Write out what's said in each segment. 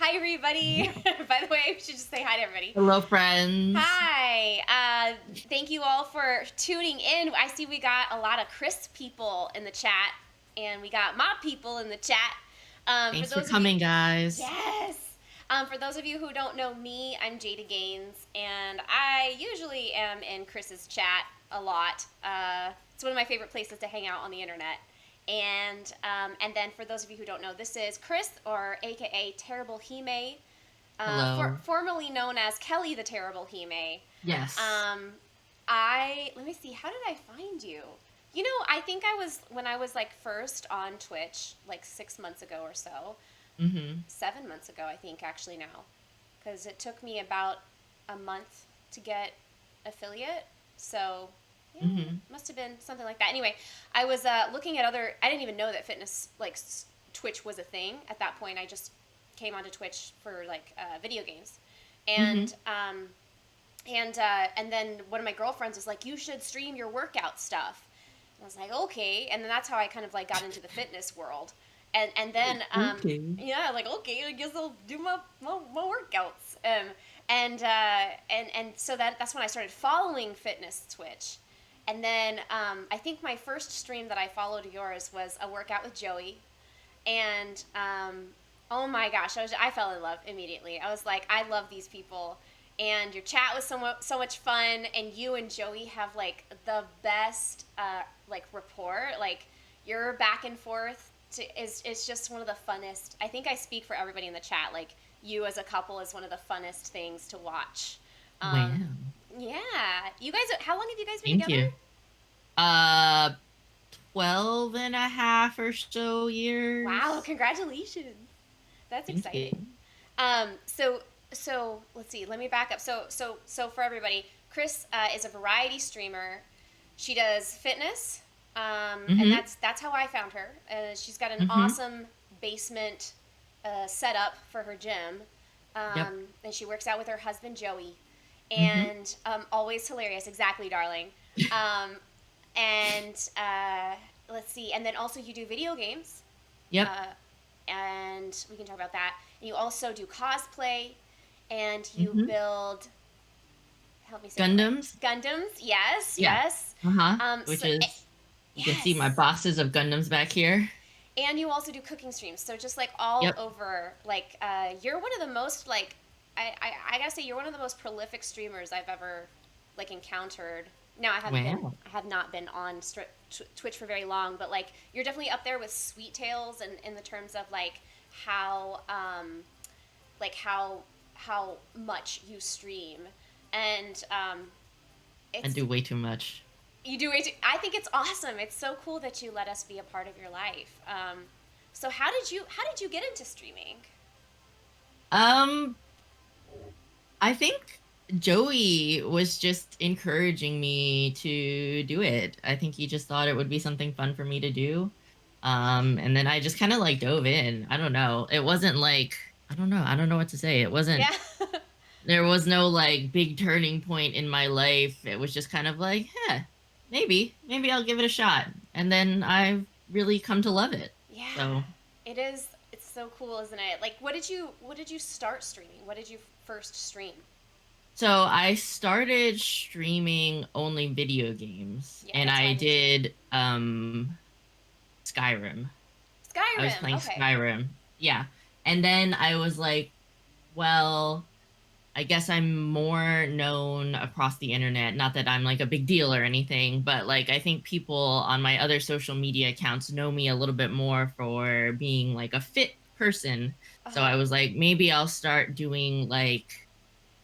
Hi, everybody. By the way, we should just say hi to everybody. Hello, friends. Hi. Thank you all for tuning in. I see we got a lot of Chris people in the chat, and we got my people in the chat. For Thanks for those of you, coming, guys. yes. For those of you who don't know me, I'm Jaydigains, and I usually am in Chris's chat a lot. It's one of my favorite places to hang out on the internet. And then for those of you who don't know, this is Chris, or AKA Terrible Hime, Hello. formerly known as Kelly the Terrible Hime. Yes. Let me see, how did I find you? I think when I was like first on Twitch, like 6 months ago or so, Mm-hmm. 7 months ago, I think actually now, because it took me about a month to get affiliate. So, yeah, Mm-hmm. must have been something like that. Anyway, I was looking at other. I didn't even know that fitness Twitch was a thing at that point. I just came onto Twitch for like video games, Mm-hmm. and and then one of my girlfriends was like, "You should stream your workout stuff." And I was like, "Okay," and then that's how I kind of like got into the fitness world. And then Okay. yeah, like, okay, I guess I'll do my workouts. And so that's when I started following fitness Twitch. And then I think my first stream that I followed yours was a workout with Joey. And oh my gosh, I fell in love immediately. I was like, I love these people. And your chat was so much fun. And you and Joey have like the best like rapport. Like your back and forth is just one of the funnest. I think I speak for everybody in the chat. Like you as a couple is one of the funnest things to watch. Um, Wow. yeah, you guys. How long have you guys been Thank together? you. Uh, 12 and a half or so Wow, years. congratulations. That's Thank you. exciting. So let's see. Let me back up. So for everybody, Chris is a variety streamer. She does fitness, and Mm-hmm. that's how I found her. She's got an Mm-hmm. awesome basement setup for her gym, Yep. and she works out with her husband Joey, Mm-hmm. and always hilarious. Exactly, darling. Um, and let's see. And then also you do video games, Yep. uh, and we can talk about that. And you also do cosplay, and you Mm-hmm. build. Help me say it right. Gundams. Gundams. Yes, Yeah. yes. Uh-huh. Which So is, you can see my yes. boxes of Gundams back here. And you also do cooking streams. So just like all Yep. over, like you're one of the most like I gotta say you're one of the most prolific streamers I've ever like encountered. Now Wow. I have not been on Twitch for very long, but like you're definitely up there with Sweet Tales and in the terms of like how like how much you stream, and I it's do way too much. you do it. I think it's awesome. It's so cool that you let us be a part of your life. So how did you get into streaming? Um, I think Joey was just encouraging me to do it. I think he just thought it would be something fun for me to do. And then I just kind of like dove in. I don't know. It wasn't like, I don't know. I don't know what to say. It wasn't, Yeah. there was no like big turning point in my life. It was just kind of like, yeah, maybe I'll give it a shot. And then I've really come to love it. Yeah. So, It is. It's so cool, isn't it? Like, what did you start streaming? What did you first stream? So I started streaming only video games Yeah, and that's how I I did too. did Skyrim. I was Skyrim. playing Okay. Skyrim. Yeah. And then I was like, well, I guess I'm more known across the internet. Not that I'm like a big deal or anything, but like I think people on my other social media accounts know me a little bit more for being like a fit person. Uh So huh. I was like, maybe I'll start doing like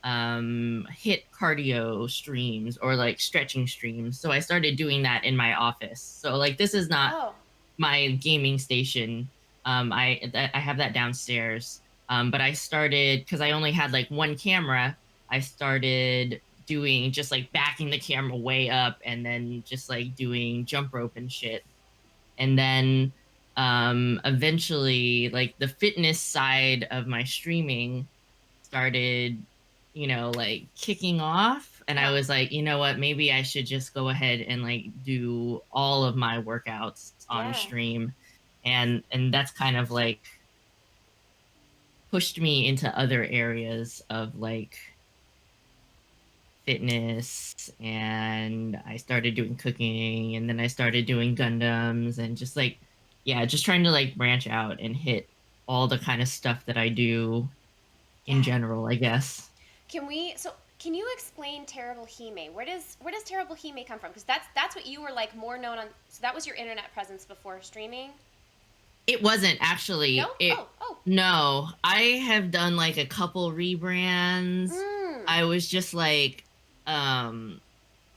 hit cardio streams or like stretching streams. So I started doing that in my office. So like this is not Oh. my gaming station. I have that downstairs. But I started because I only had like one camera. I started doing just like backing the camera way up and then just like doing jump rope and shit. And then eventually like the fitness side of my streaming started, like kicking off. Uh And I huh. was like, you know what, maybe I should just go ahead and like do all of my workouts on Yeah. stream. And that's kind of like pushed me into other areas of like fitness, and I started doing cooking, and then I started doing Gundams, and just like, yeah, just trying to like branch out and hit all the kind of stuff that I do in Yeah. general, I guess. Can you explain Terrible Hime? Where does Terrible Hime come from? Because that's what you were like more known on. So that was your internet presence before streaming. It wasn't No? actually. It Oh. No, I have done like a couple rebrands. Mm. I was just like um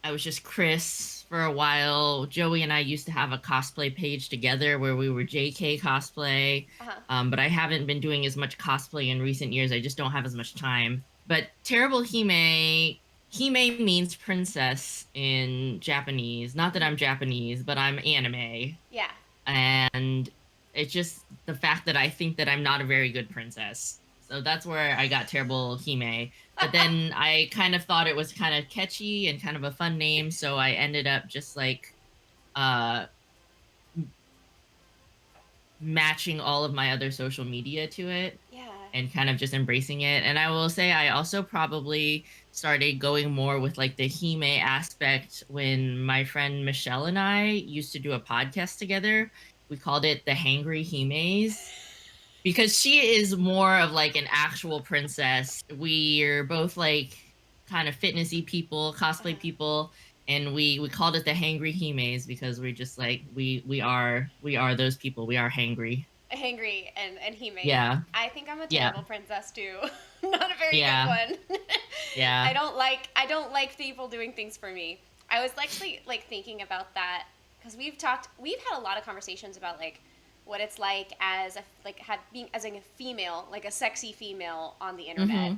I was just Chris for a while. Joey and I used to have a cosplay page together where we were JK cosplay. Uh huh. But I haven't been doing as much cosplay in recent years. I just don't have as much time. But Terrible Hime, Hime means princess in Japanese. Not that Mm-hmm. I'm Japanese, but I'm anime. Yeah. And it's just the fact that I think that I'm not a very good princess. So that's where I got Terrible Hime. But then I kind of thought it was kind of catchy and kind of a fun name, so I ended up just like uh matching all of my other social media to it Yeah. and kind of just embracing it. And I will say I also probably started going more with like the Hime aspect when my friend Michelle and I used to do a podcast together. We called it the Hangry Himes because she is more of like an actual princess. We're both like kind of fitnessy people, cosplay Uh-huh. people, and we called it the Hangry Himes because we're just like we are those people. We are hangry. Hangry and Hime. Yeah. I think I'm a Yeah. terrible princess too. Not a very good Yeah. one. Yeah. I don't like people doing things for me. I was actually like thinking about that because we've had a lot of conversations about like what it's like as a like have being as a female, like a sexy female on the internet. Hmm.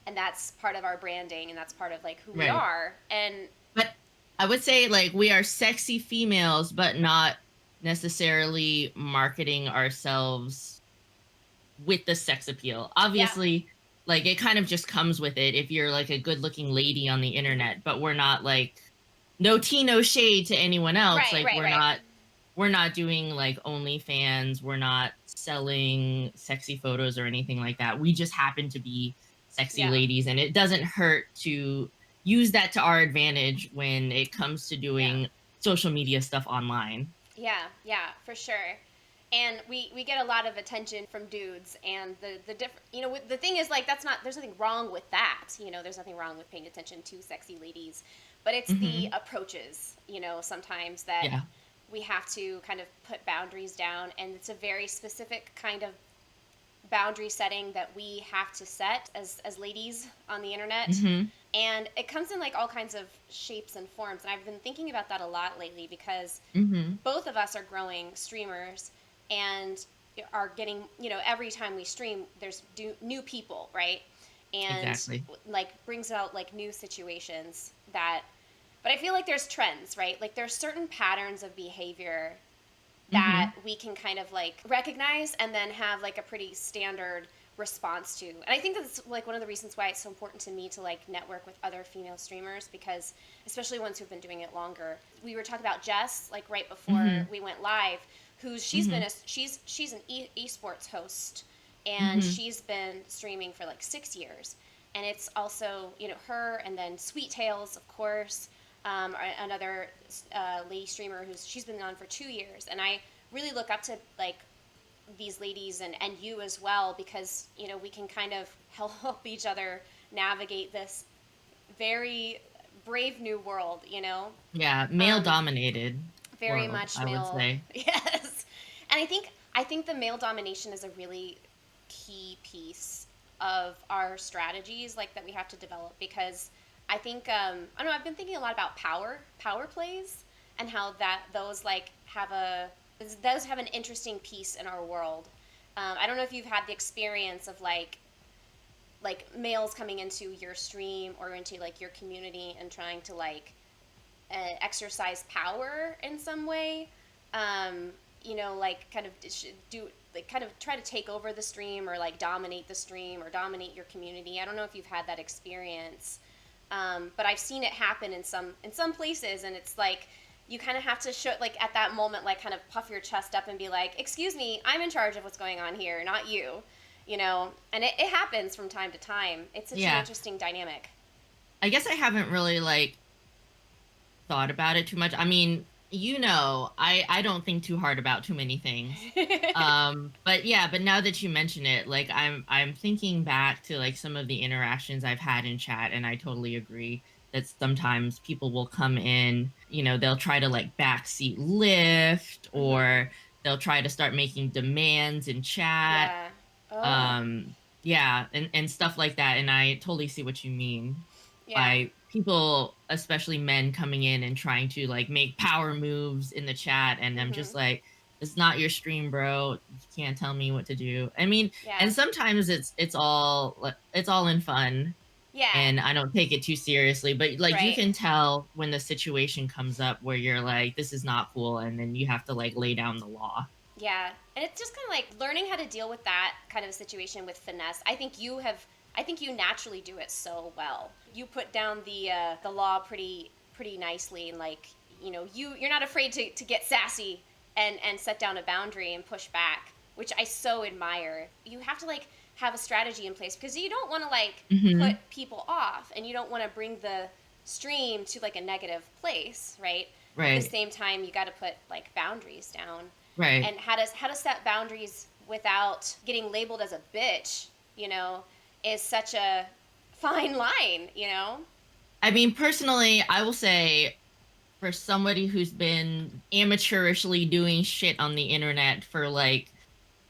And that's part of our branding and that's part of like who we Right. are. And But I would say like we are sexy females, but not necessarily marketing ourselves with the sex appeal. yeah. Obviously, like it kind of just comes with it if you're like a good looking lady on the Mhm. internet, but we're not like no tea, no shade to anyone else. Right, Like right, right. we're not doing like OnlyFans, we're not selling sexy photos or anything like that. We just happen to be sexy Yeah. ladies, and it doesn't hurt to use that to our advantage when it comes to Yeah. doing social media stuff online. Yeah, yeah, for sure. And we get a lot of attention from dudes, and the different, the thing is like that's not there's nothing wrong with that, there's nothing wrong with paying attention to sexy ladies, but it's the Hmm. approaches, sometimes that Yeah. we have to kind of put boundaries down, and it's a very specific kind of boundary setting that we have to set as ladies on the internet. Hmm. And it comes in like all kinds of shapes and forms, and I've been thinking about that a lot lately because Hmm. both of us are growing streamers and are getting, every time we stream there's new people, right? And Exactly. like brings out like new situations that, but I feel like there's trends, right? Like there's certain patterns of behavior that Hmm. we can kind of like recognize and then have like a pretty standard response to. And I think that's like one of the reasons why it's so important to me to like network with other female streamers, because especially ones who've been doing it longer. We were talking about Jess like right before Hmm. we went live, who's she's been Hmm. a she's an esports host, and Hmm. she's been streaming for like 6 years. And it's also, her, and then Sweet Tails, of course, another lady streamer she's been on for 2 years. And I really look up to like these ladies and you as well, because we can kind of help each other navigate this very brave new world, Yeah, male um, dominated very world, much I would male. say. Yes. And I think the male domination is a really key piece of our strategies like that we have to develop, because I think I don't know, I've been thinking a lot about power plays, and how that those have an interesting piece in our world. I don't know if you've had the experience of like males coming into your stream or into like your community and trying to like exercise power in some way. Like kind of do like kind of try to take over the stream, or like dominate the stream, or dominate your community. I don't know if you've had that experience, but I've seen it happen in some places, and it's like you kind of have to show like at that moment like kind of puff your chest up and be like, "Excuse me, I'm in charge of what's going on here, not you." and it happens from time to time. It's such an Yeah. interesting dynamic. I guess I haven't really like thought about it too much. I mean, I don't think too hard about too many things. But yeah, but now that you mention it, like I'm thinking back to like some of the interactions I've had in chat, and I totally agree that sometimes people will come in, they'll try to like backseat lift, Hmm. or they'll try to start making demands in chat. Yeah. Oh. Yeah, and stuff like that. And I totally see what you mean Yeah. by people, especially men, coming in and trying to like make power moves in the chat. And I'm just Hmm. like, it's not your stream, bro. You can't tell me what to do. I mean, Yeah. and sometimes it's all in fun, Yeah. and I don't take it too seriously. But like you Right. can tell when the situation comes up where you're like, this is not cool, and then you have to like lay down the law. Yeah, and it's just kind of like learning how to deal with that kind of a situation with finesse. I think you naturally do it so well. You put down the law pretty nicely, and like you're not afraid to get sassy and set down a boundary and push back, which I so admire. You have to like have a strategy in place because you don't want to like put Hmm. people off, and you don't want to bring the stream to like a negative place, right? But at the Right. same time, you got to put like boundaries down, Right. and how to set boundaries without getting labeled as a bitch, you know, is such a fine line. I mean, personally, I will say, for somebody who's been amateurishly doing shit on the internet for like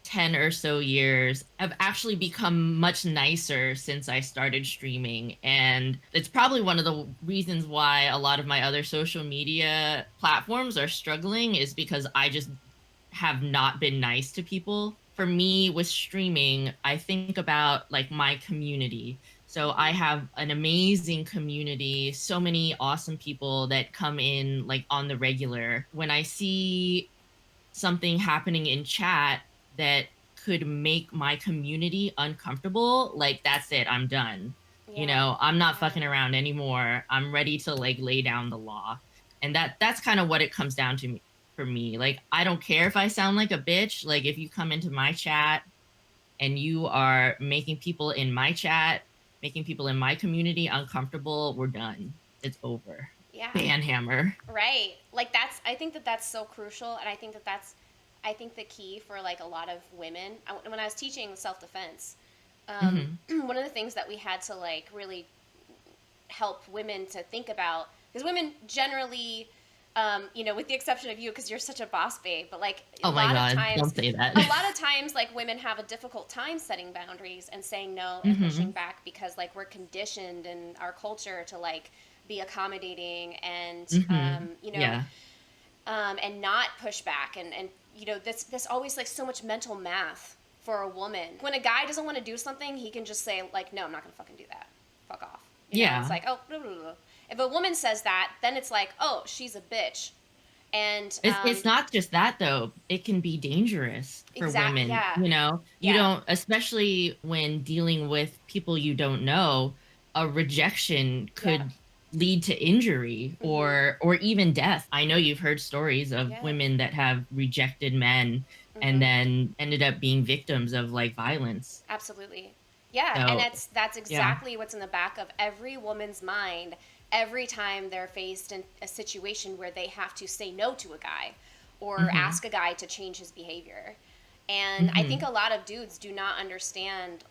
10 or so years, I've actually become much nicer since I started streaming. And it's probably one of the reasons why a lot of my other social media platforms are struggling, is because I just have not been nice to people. For me, with streaming, I think about like my community. So I Hmm. have an amazing community, so many awesome people that come in like on the regular. When I see something happening in chat that could make my community uncomfortable, like that's it, I'm done. Yeah. I'm not Yeah. fucking around anymore. I'm ready to like lay down the law. And that's kind of what it comes down to for me. Like I don't care if I sound like a bitch. Like if you come into my chat and you are making people in my chat, making people in my community uncomfortable, we're done. It's over. Yeah. Banhammer. Right. Like I think that that's so crucial, and I think the key for like a lot of women. When I was teaching self defense, Hmm. one of the things that we had to like really help women to think about, because women generally, with the exception of you, because you're such a boss babe, but like Oh my God, don't say that. like women have a difficult time setting boundaries and saying no and pushing Hmm. back because like we're conditioned in our culture to like be accommodating and Hmm. Yeah. and not push back, and this always like so much mental math for a woman. When a guy doesn't want to do something, he can just say like, no, I'm not gonna fucking do that, fuck off. It's Yeah. like, oh, blah, blah, blah. If a woman says that, then it's like, oh, she's a bitch. And It's not just that though. It can be dangerous for women. yeah, You yeah, don't, especially when dealing with people you don't know, a rejection yeah. could lead to injury Mhm. or even death. I know you've heard stories of Yeah. women that have rejected men and Mhm. then ended up being victims of like violence. Absolutely. Yeah, and So, that's yeah. exactly what's in the back of every woman's mind every time they're faced in a situation where they have to say no to a guy or Hmm. ask a guy to change his behavior. And I think Hmm. a lot of dudes do not understand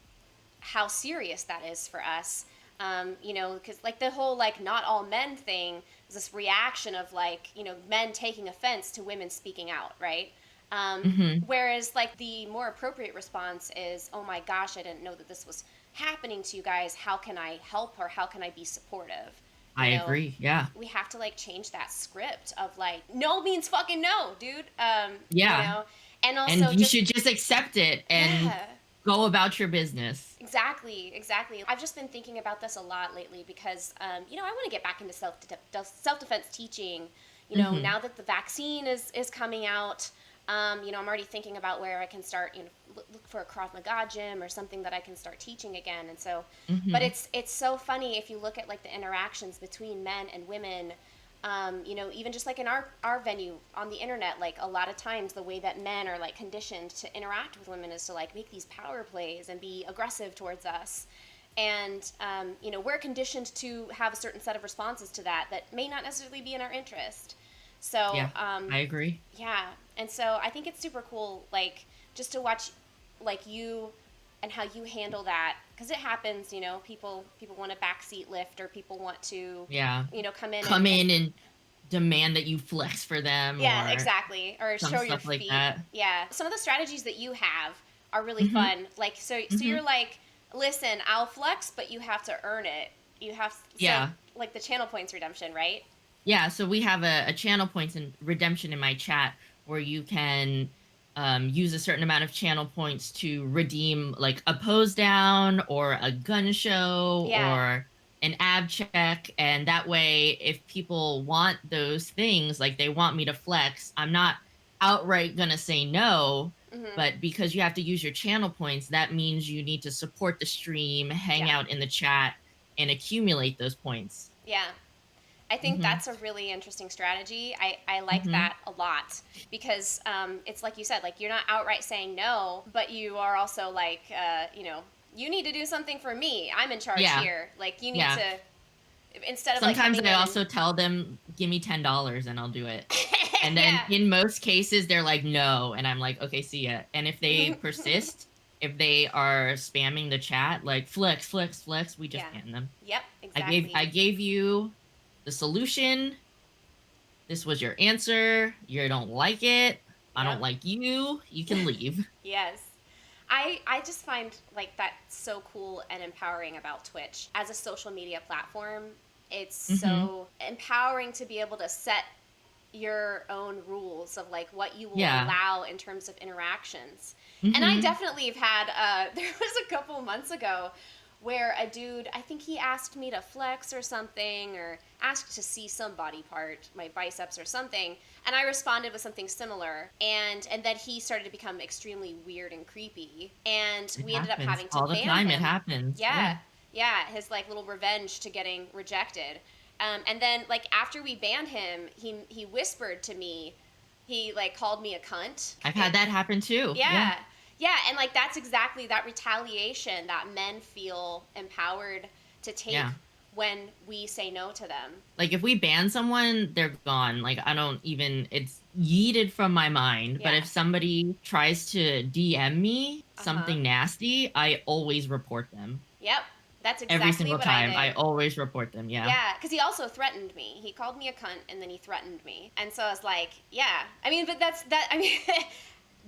how serious that is for us. Because like the whole like not all men thing is this reaction of like men taking offense to women speaking out, right? Hmm. Whereas like the more appropriate response is, oh my gosh, I didn't know that this was happening to you guys. How can I help, or how can I be supportive? I You know, agree. Yeah. we have to like change that script of like no means fucking no, dude. Yeah. And And also you just should just accept it and yeah. go about your business. Exactly, exactly. I've just been thinking about this a lot lately because, I want to get back into self defense teaching. Hmm. Now that the vaccine is coming out, I'm already thinking about where I can start. Look for a Krav Maga gym or something that I can start teaching again. And so, but Hmm. it's so funny if you look at like the interactions between men and women. Even just like in our venue on the internet, like a lot of times the way that men are like conditioned to interact with women is to like make these power plays and be aggressive towards us. And we're conditioned to have a certain set of responses to that may not necessarily be in our interest. So Yeah, I agree. yeah, and so I think it's super cool, like just to watch, like you and how you handle that, because it happens. People want a backseat lift, or people want to, Yeah. come in Come and in and demand that you flex for them yeah, or exactly, or some show your stuff like feet. that. Yeah, some of the strategies that you have are really Mhm. fun. Like so you're Mhm. like, listen, I'll flex, but you have to earn it. You have so Yeah. like the channel points redemption, right? Yeah, so we have a channel points and redemption in my chat where you can use a certain amount of channel points to redeem like a pose down or a gun show Yeah. or an ab check. And that way, if people want those things, like they want me to flex, I'm not outright going to say no. Mhm. But because you have to use your channel points, that means you need to support the stream, hang Yeah. out in the chat, and accumulate those points. Yeah. I think Hmm. that's a really interesting strategy. I like Hmm. that a lot because it's like you said, like you're not outright saying no, but you are also like, you need to do something for me. I'm in charge Yeah. here. Like you need Yeah. to, instead of like Sometimes coming I in and, also tell them, "Give me $10 and I'll do it." And then yeah. in most cases, they're like, "No." And I'm like, "Okay, see ya." And if they persist, if they are spamming the chat, like flex, flex, flex, we just Yeah. ban them. Yep, I exactly. gave you the solution. This was your answer. You don't like it. I don't Yep. like you. You can leave. Yes. I just find like that so cool and empowering about Twitch as a social media platform. It's Hmm. so empowering to be able to set your own rules of like what you will Yeah. allow in terms of interactions. And I Hmm. definitely have had there was a couple months ago where a dude, I think he asked me to flex or something, or asked to see some body part, my biceps or something, and I responded with something similar, and then he started to become extremely weird and creepy, and It we ended up happens having to all the ban time. It him. happens. Yeah, Yeah. yeah, his like little revenge to getting rejected. And then like after we banned him, he whispered to me, he like called me a cunt. I've had that happen too. Yeah. Yeah. Yeah, and like that's exactly that retaliation that men feel empowered to take Yeah. when we say no to them. Like if we ban someone, they're gone. Like I don't even it's yeeted from my mind. But Yeah. if somebody tries to DM me Uh-huh. something nasty, I always report them. Yep. That's Every exactly single what I time. I did. always report them. Yeah. Yeah, because he also threatened me. He called me a cunt and then he threatened me. And so I was like, yeah. I mean, but that's that. I mean,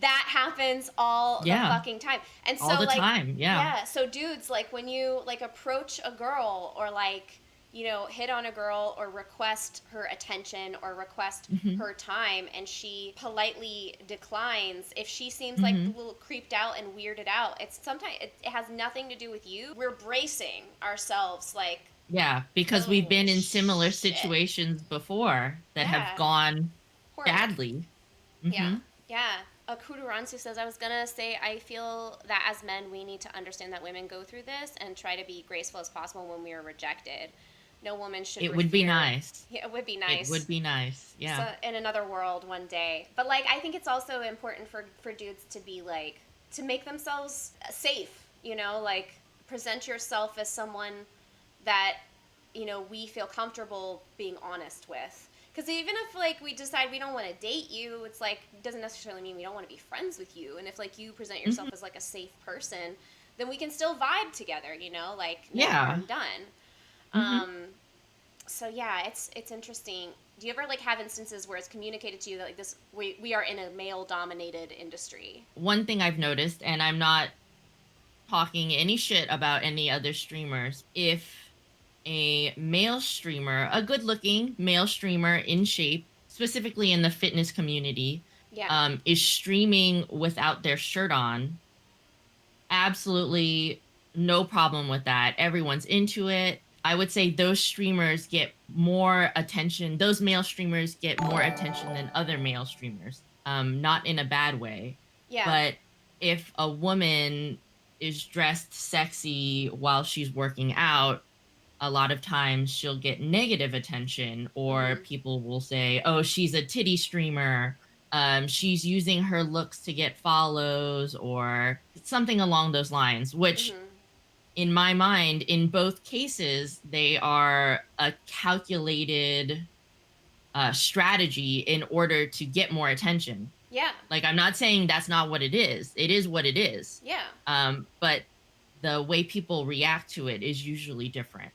that happens all the Yeah. fucking time. And All so, the like, time. Yeah. yeah, so dudes, like, when you, like, approach a girl or, like, hit on a girl or request her attention or request Hmm. her time and she politely declines, if she seems like a Hmm. little creeped out and weirded out, it's sometimes it has nothing to do with you. We're bracing ourselves like, Yeah. Because we've oh been in similar shit. situations before that have Yeah. gone Horribly. badly. Yeah. Hmm. Yeah. Kuduransu says, I was gonna say, I feel that as men, we need to understand that women go through this and try to be graceful as possible when we are rejected. No woman should It would be revere. nice. Yeah, it would be It would nice. be nice. So Yeah. in another world one day. But like, I think it's also important for dudes to be like, to make themselves safe. Like present yourself as someone that we feel comfortable being honest with. Because even if like we decide we don't want to date you, it's like doesn't necessarily mean we don't want to be friends with you. And if like you present yourself Hmm. as like a safe person, then we can still vibe together. Like no Yeah. harm done. Hmm. Um, so yeah, it's interesting. Do you ever like have instances where it's communicated to you that like this we are in a male dominated industry? One thing I've noticed, and I'm not talking any shit about any other streamers, if a male streamer, a good looking male streamer in shape, specifically in the fitness community, Yeah. is streaming without their shirt on, absolutely no problem with that. Everyone's into it. I would say those streamers get more attention. Those male streamers get more attention than other male streamers. Not in a bad way, Yeah. but if a woman is dressed sexy while she's working out, a lot of times she'll get negative attention, or Mhm. people will say, "Oh, she's a titty streamer. She's using her looks to get follows," or something along those lines, which Mhm. in my mind, in both cases, they are a calculated strategy in order to get more attention. Yeah. Like, I'm not saying that's not what it is. It is what it is. Yeah. But the way people react to it is usually different.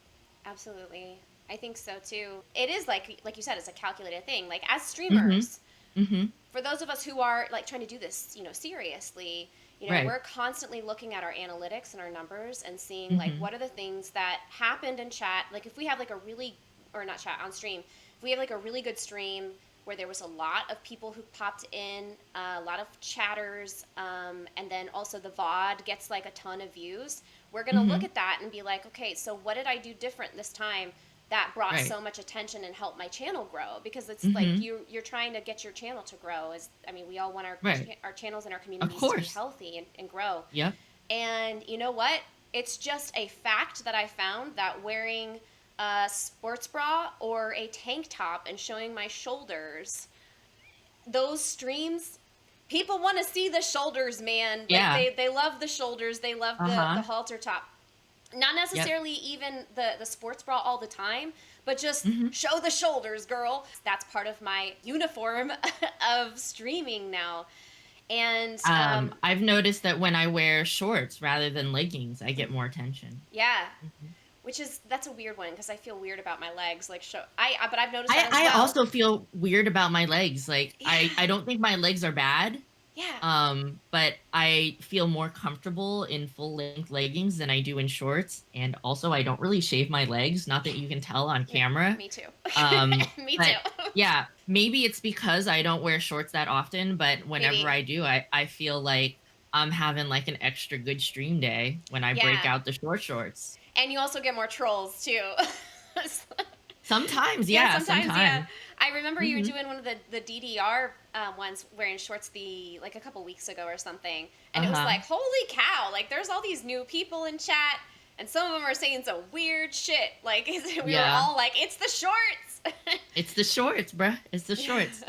Absolutely. I think so too. It is like you said, it's a calculated thing. Like as Mhm. streamers, Mhm. for those of us who are like trying to do this, seriously, Right. we're constantly looking at our analytics and our numbers and seeing like Mhm. what are the things that happened in chat. Like if we have like a really, or not chat, on stream, if we have like a really good stream where there was a lot of people who popped in, a lot of chatters, and then also the VOD gets like a ton of views, we're gonna look Mhm. at that and be like, okay, so what did I do different this time that brought Right. so much attention and helped my channel grow? Because it's like Mhm. you're trying to get your channel to grow. As I mean, we all want Right. our channels and our Of communities to be course. healthy and grow. Yep. And you know what? It's just a fact that I found that wearing a sports bra or a tank top and showing my shoulders, those streams, people want to see the shoulders, man. Like Yeah. they love the shoulders, they love the Uh-huh. halter top. Not Yep. necessarily even the sports bra all the time, but just Mhm. show the shoulders, girl. That's part of my uniform of streaming now. And I've noticed that when I wear shorts rather than leggings, I get mhm, more attention. yeah, Mhm. which is that's a weird one because I feel weird about my legs. Like show but I've noticed that I as I well. also feel weird about my legs. Like, I Yeah, don't think my legs are bad. yeah. But I feel more comfortable in full length leggings than I do in shorts. And also, I don't really shave my legs. Not that you can tell on Me, camera. me too. Me But too. yeah, maybe it's because I don't wear shorts that often. But whenever Maybe. I do, I feel like I'm having like an extra good stream day when I break Yeah. out the shorts. And you also get more trolls too. Sometimes, Yeah, yeah, sometimes, yeah. sometimes. I remember you were Hmm. doing one of the DDR ones wearing shorts the like a couple weeks ago or something, and Uh it was huh. like, holy cow! Like, there's all these new people in chat, and some of them are saying some weird shit. Like, we were Yeah. all like, it's the shorts. It's the shorts, bruh. It's the shorts.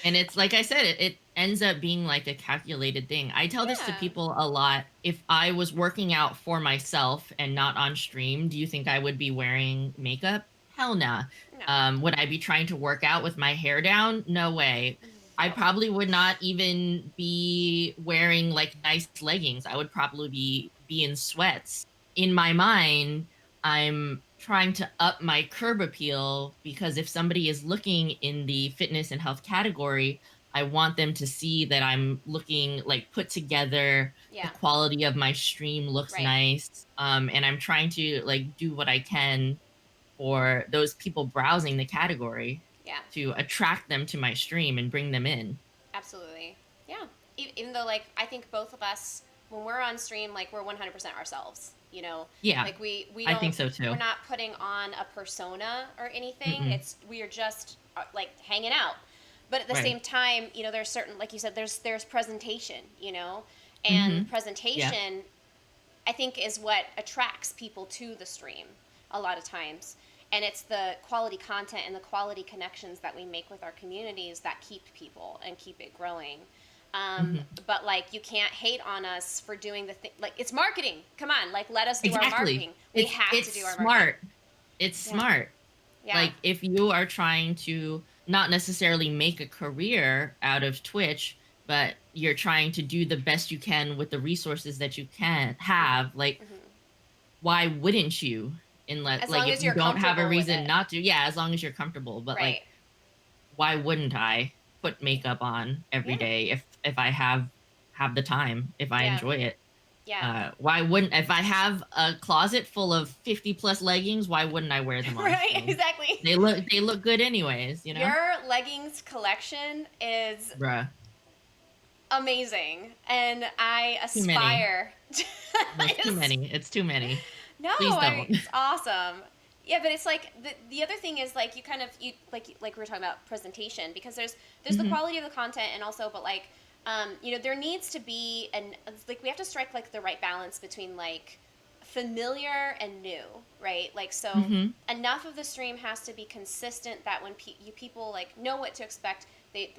And it's like I said, it ends up being like a calculated thing. I tell this to Yeah. people a lot. If I was working out for myself and not on stream, do you think I would be wearing makeup? Hell nah. No. Would I be trying to work out with my hair down? No way. I No. probably would not even be wearing like nice leggings. I would probably be in sweats. In my mind, I'm trying to up my curb appeal because if somebody is looking in the fitness and health category, I want them to see that I'm looking like put together. The Yeah. quality of my stream looks Right. nice. And I'm trying to like do what I can for those people browsing the category Yeah. to attract them to my stream and bring them in. Absolutely. Yeah. Even though, like, I think both of us, when we're on stream, like, we're 100% ourselves. Yeah, Like we I don't, think so we're too. not putting on a persona or anything. Mm-mm. We are just like hanging out. But at the Right. same time, there's certain, like you said, there's presentation, and Mm-hmm. Yeah. presentation, I think, is what attracts people to the stream a lot of times. And it's the quality content and the quality connections that we make with our communities that keep people and keep it growing. Mm-hmm. But like, you can't hate on us for doing the thing. Like, it's marketing. Come on, like, let us do our Exactly. marketing. We It's have to it's do our marketing. smart. It's Yeah, smart. yeah, Like, if you are trying to not necessarily make a career out of Twitch, but you're trying to do the best you can with the resources that you can hmm have, like, hmm why wouldn't you? Unless, as like, long if as you you're don't have a comfortable with reason it. not to, yeah, as long as you're comfortable. But like, Right. why wouldn't I put makeup on every Yeah, day if I have the time, if I yeah, enjoy it? yeah. Why wouldn't, if I have a closet full of 50 plus leggings, why wouldn't I wear them on Right, stream? exactly. They look good anyways. Your leggings collection is Bruh. amazing, and I Too many. aspire to No, it's too is- many. It's too many. no, Please don't. it's awesome. Yeah, but it's like the other thing is, like, you kind of, you like we were talking about presentation, because there's the Hmm. quality of the content, and also, but like, there needs to be, and like, we have to strike like the right balance between like familiar and new, right? Like, so Mhm. enough of the stream has to be consistent that when people like know what to expect,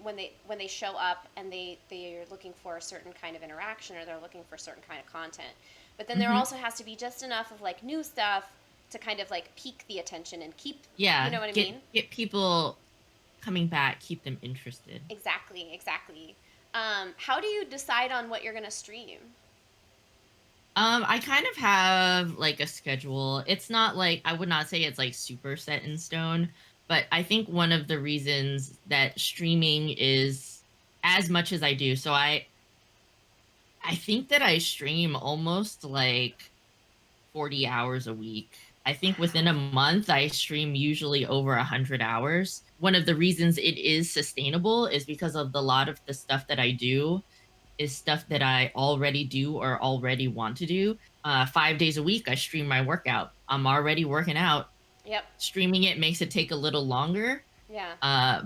when they show up and they're looking for a certain kind of interaction, or they're looking for a certain kind of content. But then there Mhm. also has to be just enough of like new stuff to kind of like pique the attention and keep, you Yeah, know what I get mean? get people coming back, keep them interested. Exactly, exactly. How do you decide on what you're gonna stream? I kind of have like a schedule. It's not like I would not say it's like super set in stone, but I think one of the reasons that streaming is as much as I do. So I think that I stream almost like 40 hours a week. I think within a Wow. month I stream usually over 100 hours. One of the reasons it is sustainable is because of the lot of the stuff that I do is stuff that I already do or already want to do. 5 days a week, I stream my workout. I'm already working out. Yep. Streaming it makes it take a little longer, Yeah.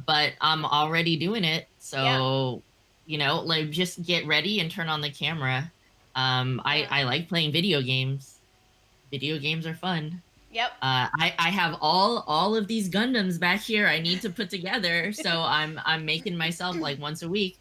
but I'm already doing it. Yeah. So, like just get ready and turn on the camera. I, Yeah. I like playing video games. Video games are fun. Yep. I have all of these Gundams back here I need to put together, so I'm making myself like once a week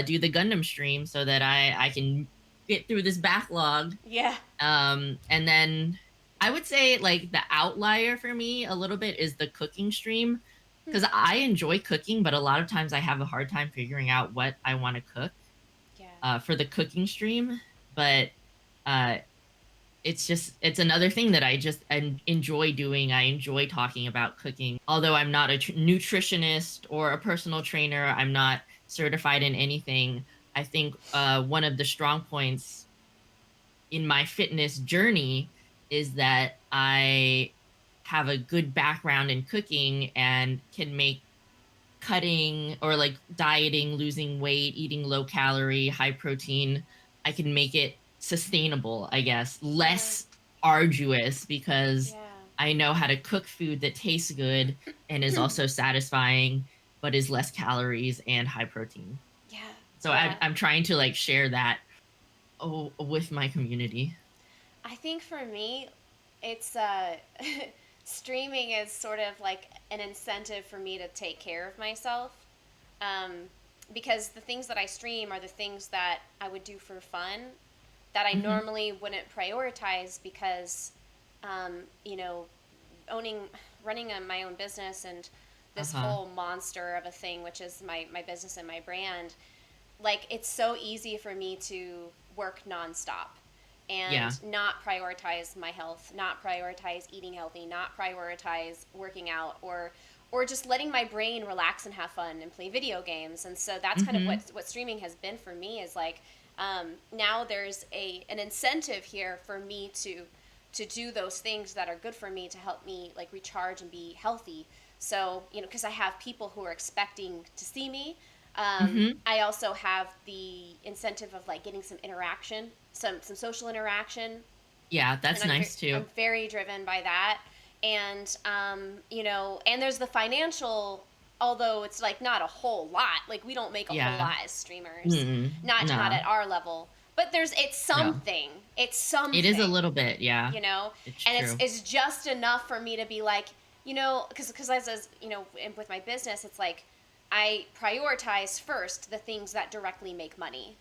do the Gundam stream so that I can get through this backlog. Yeah. And then I would say like the outlier for me a little bit is the cooking stream Hmm. because I enjoy cooking, but a lot of times I have a hard time figuring out what I want to cook Yeah. for the cooking stream. But uh, it's another thing that I just enjoy doing. I enjoy talking about cooking. Although I'm not a nutritionist or a personal trainer, I'm not certified in anything. I think one of the strong points in my fitness journey is that I have a good background in cooking and can make cutting or like dieting, losing weight, eating low calorie, high protein, I can make it sustainable, I guess, Yeah. less arduous because Yeah. I know how to cook food that tastes good and is also satisfying, but is less calories and high protein. Yeah. So Yeah. I'm trying to like share that with my community. I think for me, it's streaming is sort of like an incentive for me to take care of myself. Um, because the things that I stream are the things that I would do for fun that I Hmm. normally wouldn't prioritize because, um, you know, owning, running my own business and Uh this huh. whole monster of a thing, which is my business and my brand, like it's so easy for me to work nonstop Yeah. and not prioritize my health, not prioritize eating healthy, not prioritize working out, or just letting my brain relax and have fun and play video games. And so that's kind of Hmm. what streaming has been for me is like, now there's an incentive here for me to do those things that are good for me to help me like recharge and be healthy. So, because I have people who are expecting to see me, Hmm. I also have the incentive of like getting some interaction, some social interaction, Yeah, and that's nice I'm too. very driven by that. And and there's the financial, although it's like not a whole lot. Like we don't make a whole Yeah. lot as streamers, Mm, not no, at our level. But it's no. something. It's It is a something, little bit, yeah. you know, It's and it's true. it's just enough for me to be like, because as with my business, it's like I prioritize first the things that directly make money.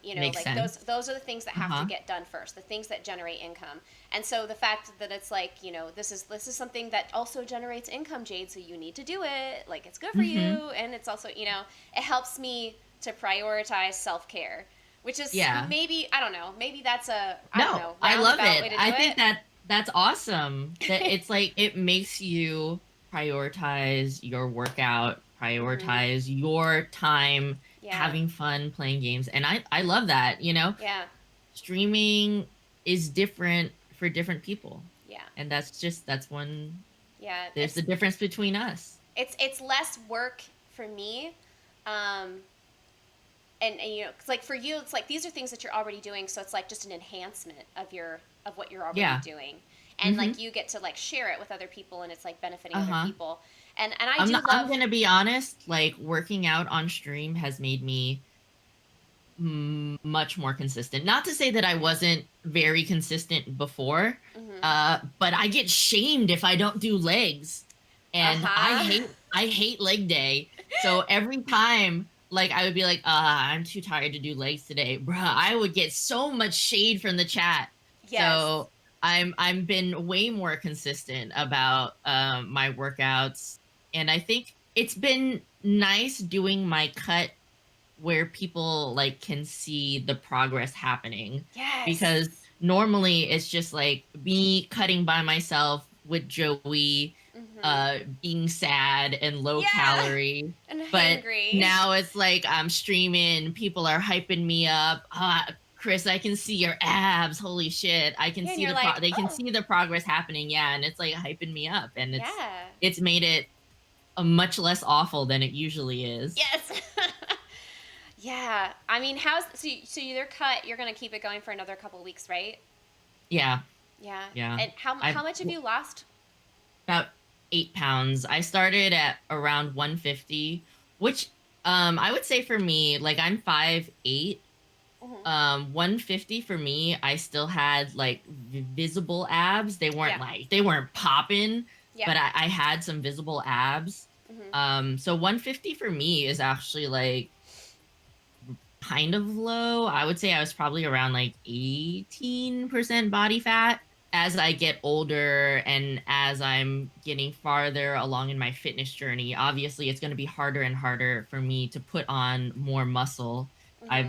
Makes Like those sense. those are the things that have to Uh-huh. get done first, the things that generate income. And so the fact that it's like, this is something that also generates income, Jade, so you need to do it. Like it's good for Mhm. you, and it's also, it helps me to prioritize self-care, which is Yeah. maybe, I don't know, maybe that's a, I don't No, know, I love roundabout it. way to do I think it. that that's awesome. That it's like it makes you prioritize your workout, Mhm. prioritize your time Yeah. having fun playing games. And I love that. Yeah. Streaming is different for different people. Yeah. And that's one Yeah. there's the difference between us. It's less work for me. Um and 'cause, like for you, it's like these are things that you're already doing, so it's like just an enhancement of what you're already Yeah. doing. And like Mhm. you get to like share it with other people, and it's like benefiting other Uh-huh. people. And I do I'm love. gonna be honest, like working out on stream has made me much more consistent. Not to say that I wasn't very consistent before, Mm-hmm. but I get shamed if I don't do legs, and Uh-huh. I hate leg day. So every time, like I would be like, I'm too tired to do legs today, bruh. I would get so much shade from the chat. Yes. So I'm been way more consistent about my workouts, and I think it's been nice doing my cut where people like can see the progress happening, Yes. because normally it's just like me cutting by myself with Joey, Mm-hmm. being sad and low Yeah. calorie. And But hangry. now it's like I'm streaming, people are hyping me up. Chris, I can see your abs. Holy shit. I can Yeah, and see you're like, they can oh, see the progress happening. Yeah, and it's like hyping me up, and yeah. it's made it a much less awful than it usually is. Yes. Yeah. I mean, how's so you're cut, you're going to keep it going for another couple weeks, right? Yeah, Yeah. yeah. And how I've much have you lost? about 8 pounds. I started at around 150, which I would say for me, like I'm 5'8". Mm-hmm. 150 for me, I still had like visible abs. Yeah. They weren't popping, Yeah. but I had some visible abs. Mm-hmm. So 150 for me is actually like kind of low. I would say I was probably around like 18% body fat. As I get older and as I'm getting farther along in my fitness journey, obviously it's going to be harder and harder for me to put on more muscle. Mm-hmm. I've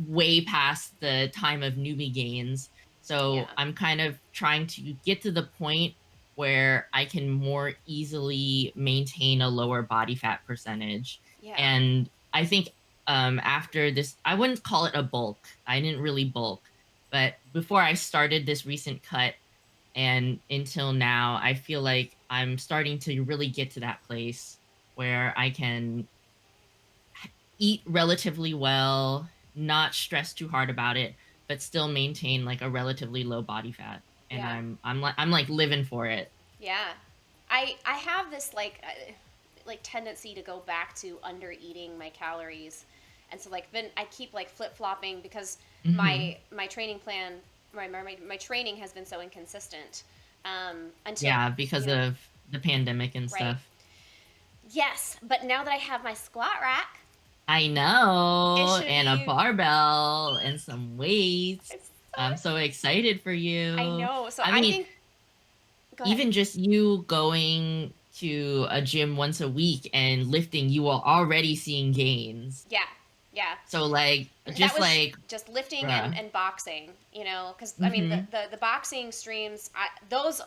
way past the time of newbie gains. So Yeah. I'm kind of trying to get to the point where I can more easily maintain a lower body fat percentage. Yeah. And I think after this, I wouldn't call it a bulk. I didn't really bulk, but before I started this recent cut and until now, I feel like I'm starting to really get to that place where I can eat relatively well, not stress too hard about it, but still maintain like a relatively low body fat. And Yeah. I'm like living for it. Yeah. I have this like tendency to go back to under eating my calories. And so like then I keep like flip-flopping because Hmm. my training plan my training has been so inconsistent until Yeah, because you know of the pandemic and right. stuff. Yes, but now that I have my squat rack, I it know, should and a be barbell and some weights. it's so I'm so excited for I you. know. So I I mean, think go ahead. even just you going to a gym once a week and lifting, you are already seeing gains. Yeah. Yeah. So like, That just was like, just lifting bruh. and boxing, you know, because I mean Mm-hmm. the boxing streams, those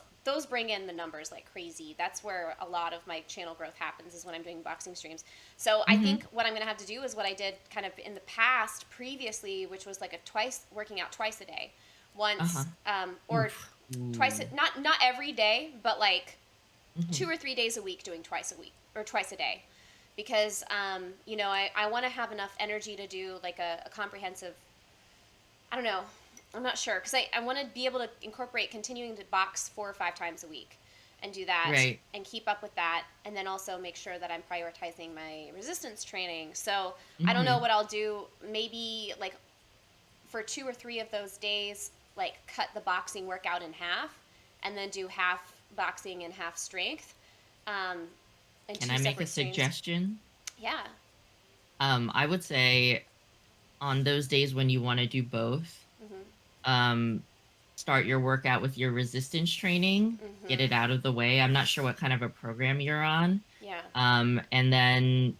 bring in the numbers like crazy. That's where a lot of my channel growth happens is when I'm doing boxing streams. So I Mm-hmm. think what I'm gonna have to do is what I did kind of in the past previously, which was like a twice working out twice a day, Uh-huh. once or Oof. twice Ooh. not every day, but like Mm-hmm. 2 or 3 days a week doing twice a week or twice a day because you know I want to have enough energy to do like a comprehensive I don't know I'm not sure because I want to be able to incorporate continuing to box 4 or 5 times a week and do that Right. and keep up with that and then also make sure that I'm prioritizing my resistance training so I don't know Mm-hmm. what I'll do maybe like for 2 or 3 of those days like cut the boxing workout in half and then do half boxing and half strength um, in Can two I make a separate streams. suggestion? Yeah. I would say on those days when you want to do both, Mhm. um, start your workout with your resistance training, get Mhm. it out of the way. I'm not sure what kind of a program you're on. Yeah. And then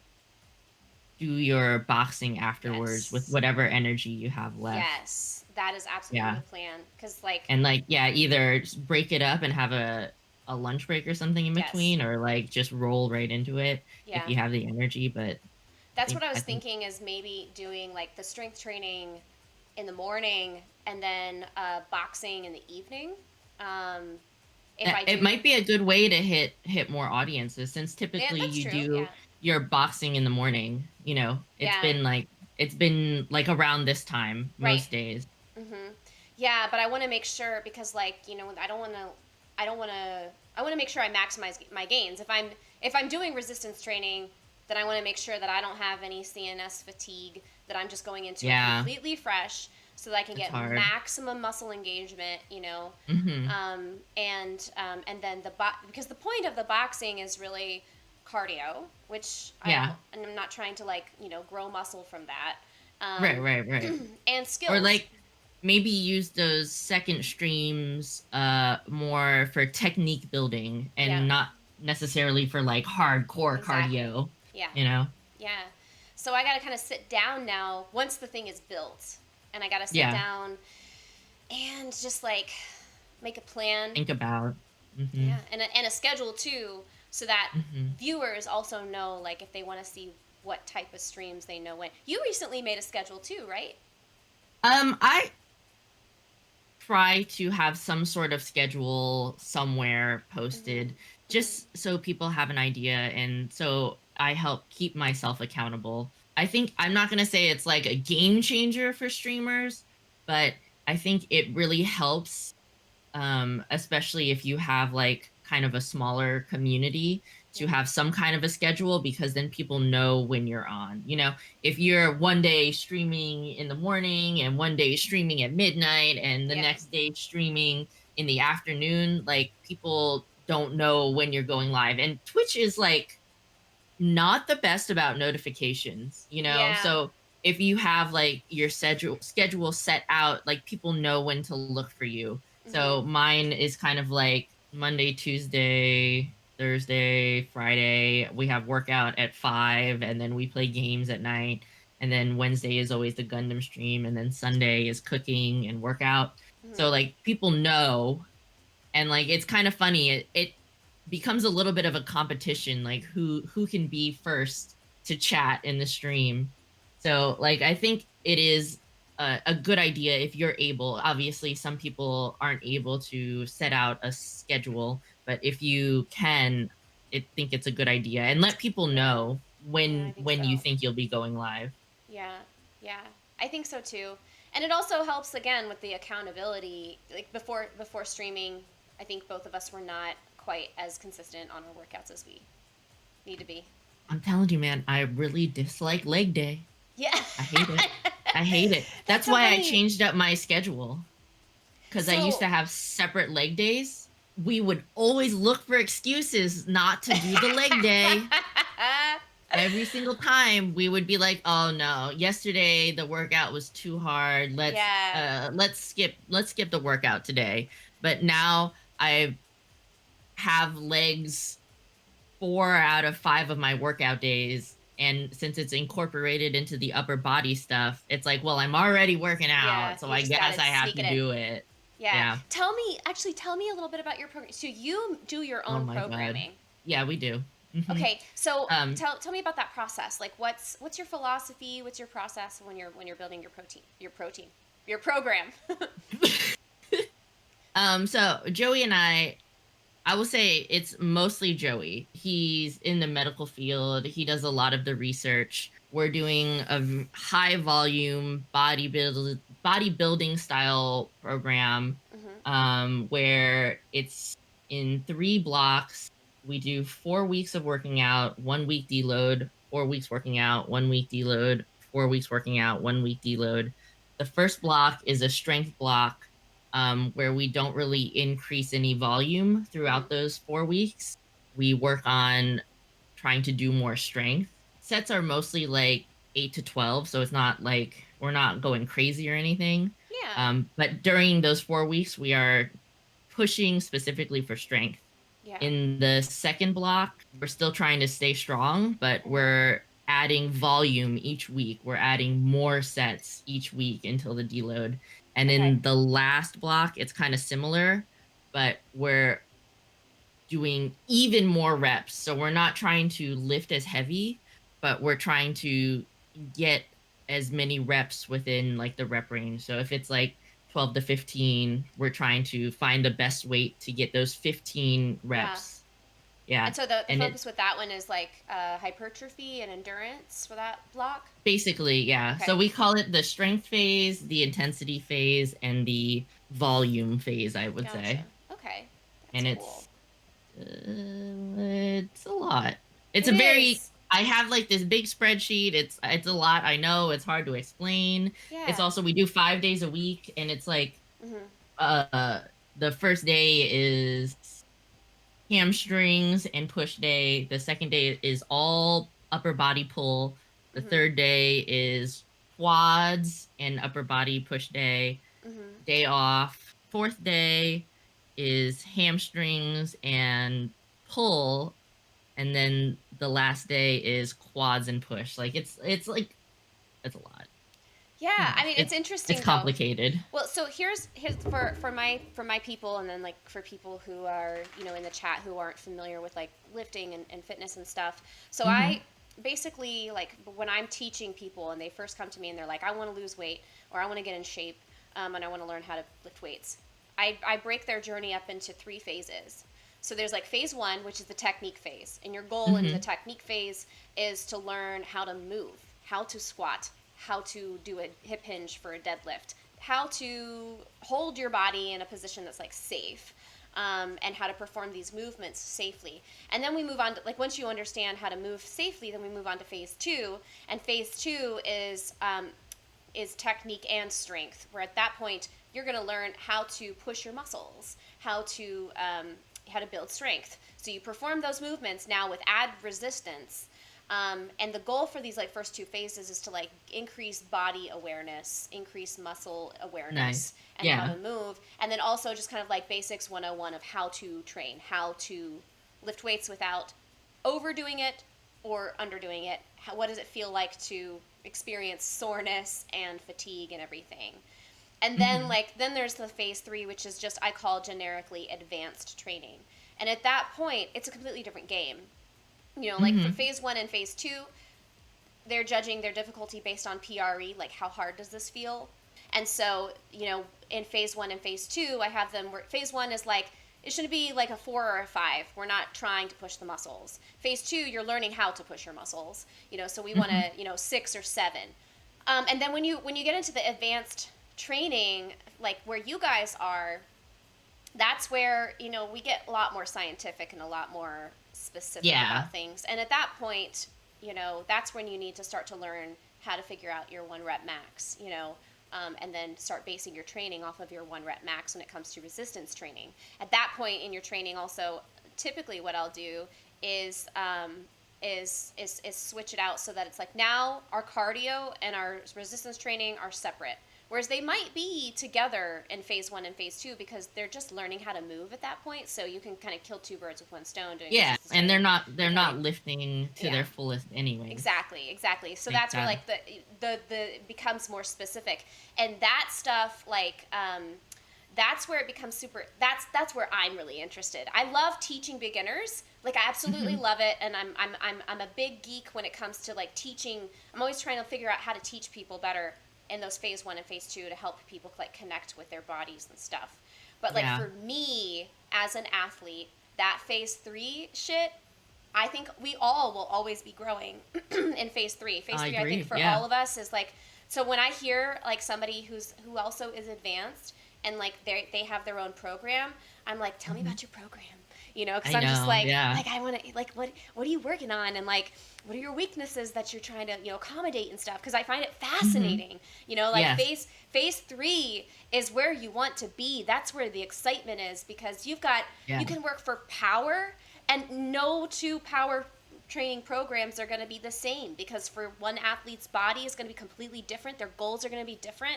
do your boxing afterwards with Yes. whatever energy you have left. Yes. That is absolutely Yeah. the plan. Cause like, And like, yeah, either just break it up and have a lunch break or something in yes. between, or like just roll right into it if Yeah. you have the energy. But That's what I I was think thinking is maybe doing like the strength training in the morning and then boxing in the evening. Um, if that I it do, might be a good way to hit more audiences, since yeah, typically that's you true. do Yeah. your boxing in the morning. Yeah. It's been like around this time Right. most days. Yeah, but I want to make sure because like I don't want to I want to make sure I maximize my gains. If I'm doing resistance training, then I want to make sure that I don't have any CNS fatigue that I'm just going into it Yeah, completely fresh so that I can it's get hard. maximum muscle engagement, Mhm. and then because the point of the boxing is really cardio, which Yeah. and I'm not trying to like grow muscle from that, Right, um, right, right. and Or skills. like maybe use those second streams more for technique building Yeah, and not necessarily for like hardcore exactly. cardio, Yeah, you know? yeah. So I got to kind of sit down now once the thing is built, and I got to sit Yeah. down and just like make a plan. Think about. Yeah, Mhm. and a schedule too, so that Mhm. viewers also know like if they want to see what type of streams they know when. You recently made a schedule too, right? I try to have some sort of schedule somewhere Mhm. posted Mhm. just so people have an idea and so I help keep myself accountable. I think I'm not going to say it's like a game changer for streamers, but I think it really helps, especially if you have like kind of a smaller community, to Yeah. have some kind of a schedule because then people know when you're on. You know, if you're one day streaming in the morning and one day streaming at midnight and the Yeah. next day streaming in the afternoon, like people don't know when you're going live. And Twitch is like not the best about notifications, you know? Yeah. So if you have like your schedule set out, like people know when to look for you. Mhm. So mine is kind of like Monday, Tuesday, Thursday, Friday. We have workout at 5 and then we play games at night. And then Wednesday is always the Gundam stream and then Sunday is cooking and workout. So Mhm. like people know and like it's kind of funny it becomes a little bit of a competition like who can be first to chat in the stream. So like I think it is a good idea if you're able. Obviously some people aren't able to set out a schedule, but if you can, I think it's a good idea and let people Yeah. know Yeah, I think when you so. think you'll be going live. Yeah. Yeah. I think so too. And it also helps again with the accountability. Like before streaming, I think both of us were not quite as consistent on our workouts as we need to be. I'm telling you, man, I really dislike leg day. Yeah. I hate it. I hate it. That's That's so why I funny. changed up my schedule because I used So to have separate leg days. We would always look for excuses not to do the leg day. Every single time we would be like, "Oh no, yesterday the workout was too hard. yeah. Let's skip the workout today." But now I have legs 4 out of 5 of my workout days, and since it's incorporated into the upper body stuff, it's like, well, I'm already working Yeah, out, so you I just got guess to I have sneak to it in. do it. Yeah. Yeah. Tell me a little bit about your program. So you do your Oh own my god. programming. Yeah, we do. Mhm. Okay. So Um, tell me about that process. Like what's your philosophy? What's your process when you're building your program? so Joey and I will say it's mostly Joey. He's in the medical field. He does a lot of the research. We're doing a high volume bodybuilding style program, Mhm. where it's in 3 blocks. We do 4 weeks of working out, 1 week deload, 4 weeks working out, 1 week deload, 4 weeks working out, 1 week deload. The first block is a strength block, where we don't really increase any volume Mhm. throughout those 4 weeks. We work on trying to do more strength. Sets are mostly like 8 to 12, so it's not like we're not going crazy or anything. Yeah. But during those 4 weeks, we are pushing specifically for strength. Yeah. In the second block, we're still trying to stay strong, but Mhm. we're adding volume each week. We're adding more sets each week until the deload. And Okay. in the last block, it's kind of similar, but we're doing even more reps. So we're not trying to lift as heavy, but we're trying to get as many reps within like the rep range. So if it's like 12 to 15, we're trying to find the best weight to get those 15 Yeah. reps. Yeah. And so the And it focus with that one is like hypertrophy and endurance for that block. basically, yeah. Okay. So we call it the strength phase, the intensity phase, and the volume phase, I would Gotcha. say. Okay. That's And cool. it's a lot. It's It a very is. I have like this big spreadsheet. It's a lot. I know it's hard to explain. It's Yeah. also we do 5 days a week, and it's like Mhm. uh the first day is hamstrings and push day. The second day is all upper body pull. The Mhm. third day is quads and upper body push day. Mhm. Day off. Fourth day is hamstrings and pull, and then the last day is quads and push. Like it's like it's a lot. Too Yeah, I much. mean it's It's interesting though. complicated. Well, so here's for my people, and then like for people who are in the chat who aren't familiar with like lifting and fitness and stuff. So I Hmm. basically like when I'm teaching people and they first come to me and they're like, I want to lose weight or I want to get in shape, and I want to learn how to lift weights. I break their journey up into 3 phases. So there's like phase one, which is the technique phase. And your goal in the Hmm. technique phase is to learn how to move, how to squat, how to do a hip hinge for a deadlift, how to hold your body in a position that's like safe, and how to perform these movements safely. And then we move on to, like, once you understand how to move safely, then we move on to phase two. And phase two is technique and strength, where at that point you're going to learn how to push your muscles, how to build strength. So you perform those movements now with add resistance. And the goal for these like first 2 phases is to like increase body awareness, increase muscle Nice. awareness, and how Yeah. to move, and then also just kind of like basics 101 of how to train, how to lift weights without overdoing it or underdoing it. What does it feel like to experience soreness and fatigue and everything? And then Hmm. then there's the phase three, which is just I call generically advanced training. And at that point, it's a completely different game. Like for Hmm. phase one and phase two, they're judging their difficulty based on PRE, like how hard does this feel? And so, in phase one and phase two, I have them where phase one is like, it shouldn't be like a 4 or a 5. We're not trying to push the muscles. Phase two, you're learning how to push your muscles. So we want Hmm. to, 6 or 7. And then when you get into the advanced training, like where you guys are, that's where we get a lot more scientific and a lot more specific Yeah. about things. And at that point, that's when you need to start to learn how to figure out your 1 rep max. And then start basing your training off of your 1 rep max when it comes to resistance training. At that point in your training, also, typically what I'll do is is switch it out so that it's like now our cardio and our resistance training are separate. Whereas they might be together in phase one and phase two because they're just learning how to move at that point. So you can kind of kill 2 birds with 1 stone doing Yeah. resistance And training they're and kind not of, lifting to yeah, their fullest anyways. exactly. So Makes that's where sense. like the it becomes more specific, and that stuff like that's where it becomes super. That's where I'm really interested. I love teaching beginners. Like I absolutely Hmm. love it, and I'm a big geek when it comes to like teaching. I'm always trying to figure out how to teach people better in those phase one and phase two to help people like connect with their bodies and stuff. But like Yeah. for me as an athlete, that phase three shit, I think we all will always be growing in phase three. Phase I three, I think agree. for Yeah. all of us is like, so when I hear like somebody who also is advanced and like they have their own program, I'm like, tell me Hmm. about your program, because I I'm just know. Yeah. like I want to like what are you working on, and like what are your weaknesses that you're trying to accommodate and stuff, because I find it Hmm. fascinating. Like Yes. phase three is where you want to be. That's where the excitement is, because Yeah. you can work for power, and no two power training programs are going to be the same, because for one athlete's body is going to be completely different, their goals are going to be different.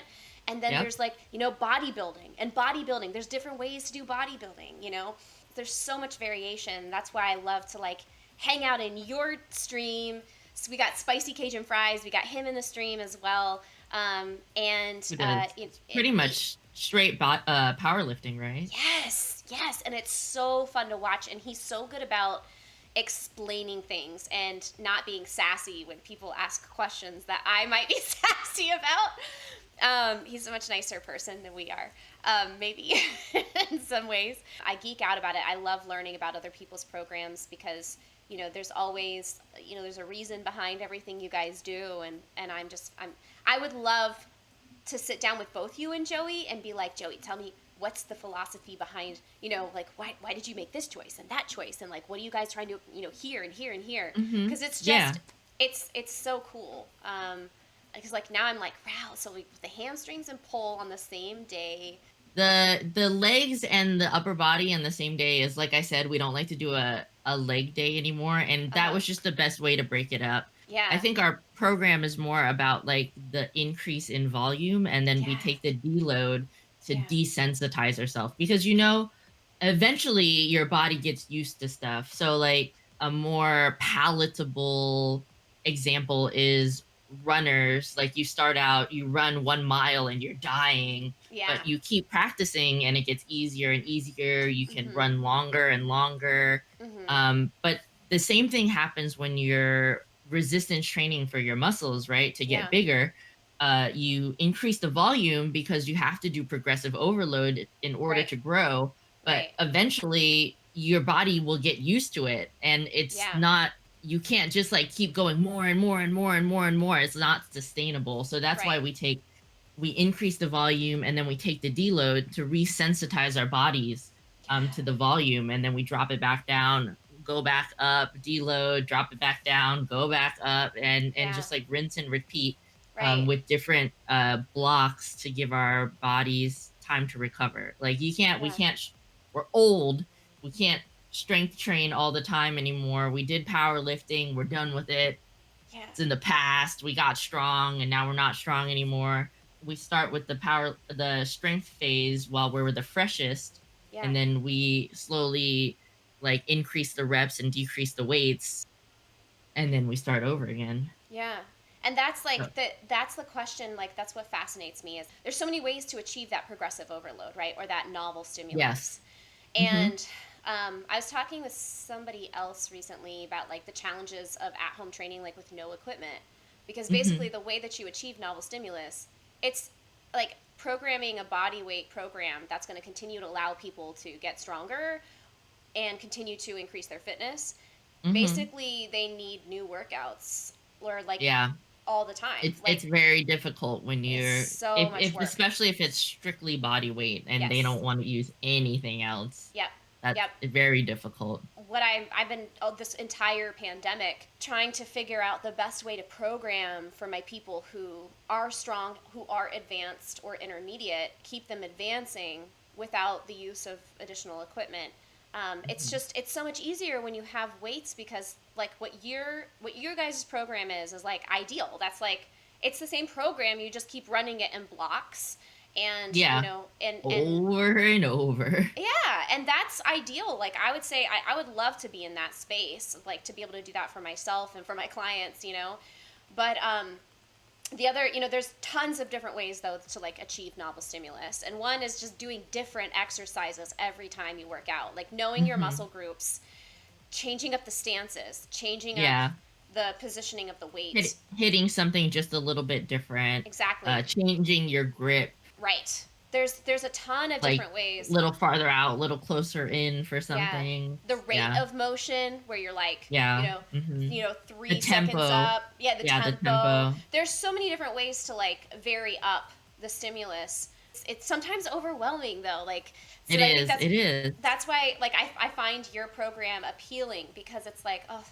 And then Yep. there's like bodybuilding, there's different ways to do bodybuilding. There's so much variation. That's why I love to like hang out in your stream. So we got spicy Cajun fries, we got him in the stream as well. And It is. It's pretty much straight powerlifting, right? yes, and it's so fun to watch, and he's so good about explaining things and not being sassy when people ask questions that I might be sassy about. He's a much nicer person than we are, maybe in some ways. I geek out about it. I love learning about other people's programs because there's always there's a reason behind everything you guys do, and I would love to sit down with both you and Joey and be like, Joey, tell me what's the philosophy behind, like why did you make this choice and that choice, and like what are you guys trying to, here and here and here, Mhm. because it's Yeah. just it's so cool. Because like now I'm like, wow, so like the hamstrings and pull on the same day. The legs and the upper body in the same day is, like I said, we don't like to do a leg day anymore, and that Uh-huh. was just the best way to break it up. I Yeah. think our program is more about, like, the increase in volume, and then we Yeah. take the deload to Yeah. desensitize ourselves because, eventually your body gets used to stuff. So, like, a more palatable example is runners. Like, you start out, you run 1 mile and you're dying, Yeah. but you keep practicing and it gets easier and easier. You can Mhm. run longer and longer. Mhm. But the same thing happens when you're resistance training for your muscles, right? To get Yeah. bigger, you increase the volume because you have to do progressive overload in order Right. to grow. But Right. eventually, your body will get used to it, and it's Yeah. not. You can't just like keep going more and more and more and more and more. It's not sustainable. So that's why Right. we increase the volume and then we take the deload to resensitize our bodies to Yeah. the volume, and then we drop it back down, go back up, deload, drop it back down, go back up, and Yeah. just like rinse and repeat Right. with different blocks to give our bodies time to recover. Like we Yeah. can't we're old, we can't strength train all the time anymore. We did powerlifting, we're done with it. Yeah. It's in the past. We got strong and now we're not strong anymore. We start with the strength phase while we're the freshest, Yeah. and then we slowly like increase the reps and decrease the weights, and then we start over again. Yeah. And that's So, like that's the question, like that's what fascinates me is there's so many ways to achieve that progressive overload, right? Or that novel yes. stimulus. Hmm. And I was talking with somebody else recently about like the challenges of at-home training, like with no equipment, because basically Hmm. the way that you achieve novel stimulus, it's like programming a body weight program that's going to continue to allow people to get stronger and continue to increase their fitness. Hmm. Basically, they need new workouts or like Yeah. all the time. It's Like very difficult when it's you're so much if work. especially if it's strictly body weight and they Yes. don't want to use anything else. Yep. That's Yep. very difficult. What I've been this entire pandemic trying to figure out the best way to program for my people who are strong, who are advanced or intermediate, keep them advancing without the use of additional equipment. It's Mhm. just it's so much easier when you have weights because like what your guys' program is like ideal. That's like it's the same program, you just keep running it in blocks, and Yeah. and Over and over. yeah, and that's ideal. Like I would say I would love to be in that space, like to be able to do that for myself and for my clients. But the other, there's tons of different ways though to like achieve novel stimulus. And one is just doing different exercises every time you work out. Like knowing your muscle Mhm. groups, changing up the stances, changing up Yeah. the positioning of the weight. Hitting something just a little bit different, Exactly. changing your grip, Right. There's a ton of like, different a ways. little farther out, a little closer in for Yeah. something. The rate Yeah. of motion where you're like, Yeah. Mhm. The 3 seconds tempo. up. Yeah, the Yeah, the tempo. tempo. There's so many different ways to like vary up the stimulus. It's sometimes overwhelming though. Like, It so I think is, that's it is. that's why like I find your program appealing because it's like, oh,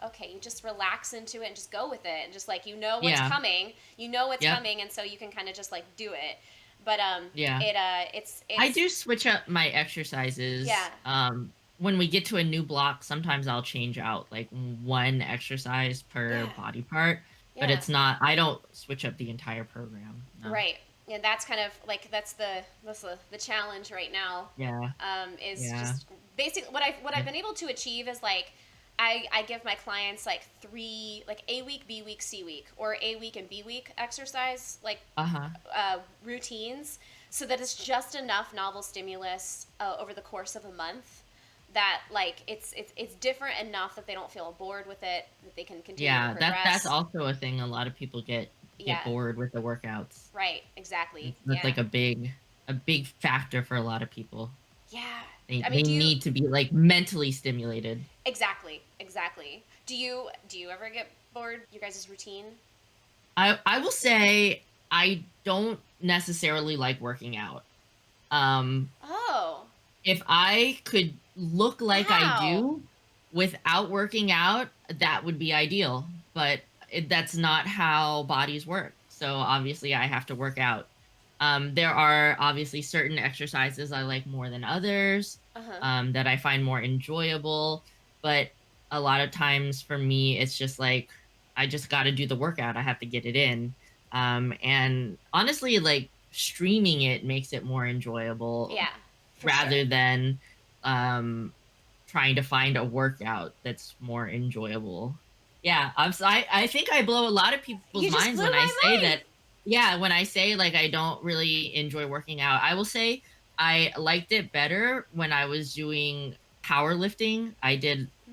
okay, you just relax into it and just go with it and just like what's Yeah. coming, what's Yep. coming, and so you can kind of just like do it. But Yeah. I it's do switch up my exercises. yeah. When we get to a new block, sometimes I'll change out like one exercise per Yeah. body part, but Yeah. it's not, I don't switch up the entire program. No. Right. And that's kind of like that's the challenge right now. Yeah. Is Yeah. just basically what I've Yeah. been able to achieve is like I give my clients like three, like A week, B week, C week, or A week and B week exercise like Uh-huh. routines, so that it's just enough novel stimulus over the course of a month that like it's different enough that they don't feel bored with it, that they can continue to Yeah, that's progress. also a thing a lot of people get Yeah. bored with the workouts. Right. Exactly. That's Yeah. like a big factor for a lot of people. Yeah. They I mean, they do you need to be like mentally stimulated. exactly, exactly. Do you ever get bored your guys' routine? I will say I don't necessarily like working out. Um, Oh. if I could look like I Wow. do without working out, that would be ideal, but that's not how bodies work. So obviously I have to work out. There are obviously certain exercises I like more than others, Uh-huh. that I find more enjoyable, but a lot of times for me, it's just like I just got to do the workout. I have to get it in. And honestly, like streaming it makes it more enjoyable Yeah, for sure. rather than um trying to find a workout that's more enjoyable. Yeah, I think I blow a lot of people's You just minds blew when I my say mind. that. Yeah, when I say like I don't really enjoy working out. I will say I liked it better when I was doing powerlifting.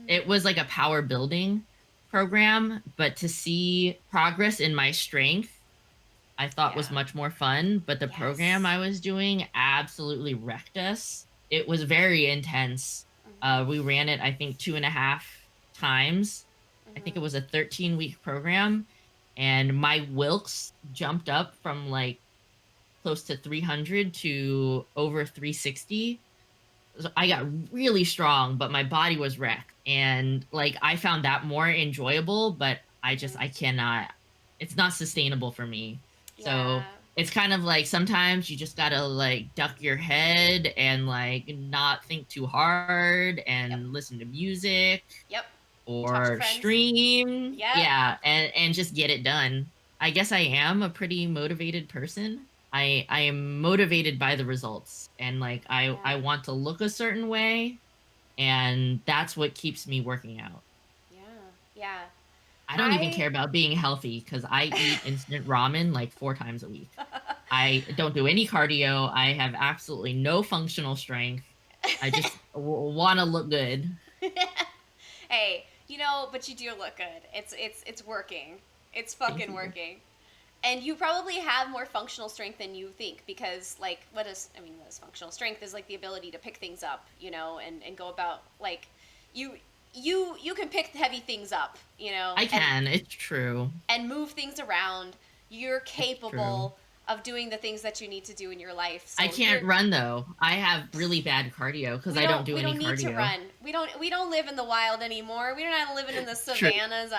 It was like a power building program, but to see progress in my strength I thought was Yeah. much more fun, but the program Yes. I was doing absolutely wrecked us. It was very intense. We Mhm. ran it, I think, 2.5 times. I think it Mhm. was a 13-week program, and my Wilks jumped up from like close to 300 to over 360. So I got really strong, but my body was wrecked. And like I found that more enjoyable, but I Mhm. cannot, it's not sustainable for me. So Yeah. it's kind of like sometimes you just gotta like duck your head and like not think too hard Yep. and listen to music Yep. Talk to or friends. stream. Yep. Yeah, and just get it done. I guess I am a pretty motivated person. I am motivated by the results and like I Yeah. want to look a certain way and that's what keeps me working out. Yeah. Yeah. I don't even I care about being healthy cuz I eat instant ramen like 4 times a week. I don't do any cardio. I have absolutely no functional strength. I just want to look good. Hey, but you do look good. It's working. It's Thank fucking you. working. And you probably have more functional strength than you think because like what is functional strength is like the ability to pick things up, and go about like you you can pick heavy things up, I can. It's true. and move things around. You're It's true. capable of doing the things that you need to do in your life. I So can't run though. I have really bad cardio because we I don't don't do we any don't need to cardio. run. We don't live in the wild anymore. We're not living in the True. savannas.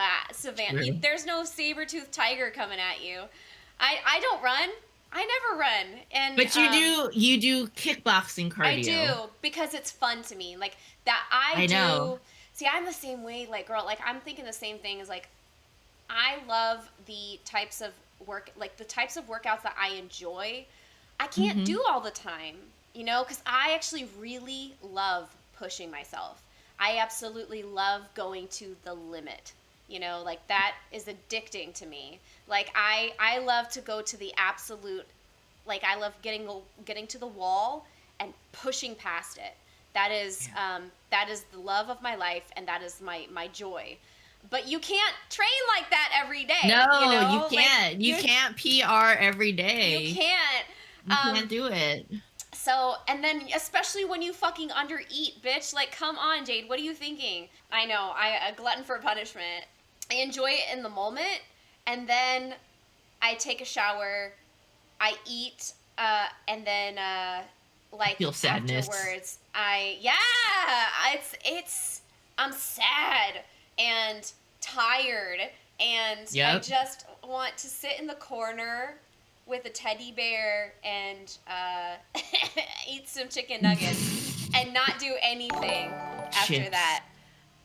True. There's no saber-toothed tiger coming at you. I don't run. I never run, and But you do kickboxing I cardio. do because it's fun to me. Like that I I know. do. See, I'm the same way. Like girl, like I'm thinking the same thing as like I love the types of the types of workouts that I enjoy. I can't Mhm. do all the time, because I actually really love pushing myself. I absolutely love going to the limit. Like that is addicting to me. Like I love to go to the absolute. Like I love getting to the wall and pushing past it. Yeah. That is the love of my life, and that is my joy. But you can't train like that every day, No, you like can't. You can't PR every you day. can't. You can't do it. And then especially when you fucking undereat, bitch. Like, come on, Jade. What are you thinking? I know. A glutton for punishment. I enjoy it in the moment, and then I take a shower. I eat, and then I like feel sadness. afterwards, it's I'm sad and tired, and I Yep. just want to sit in the corner with a teddy bear and eat some chicken nuggets and not do anything after Chips. that.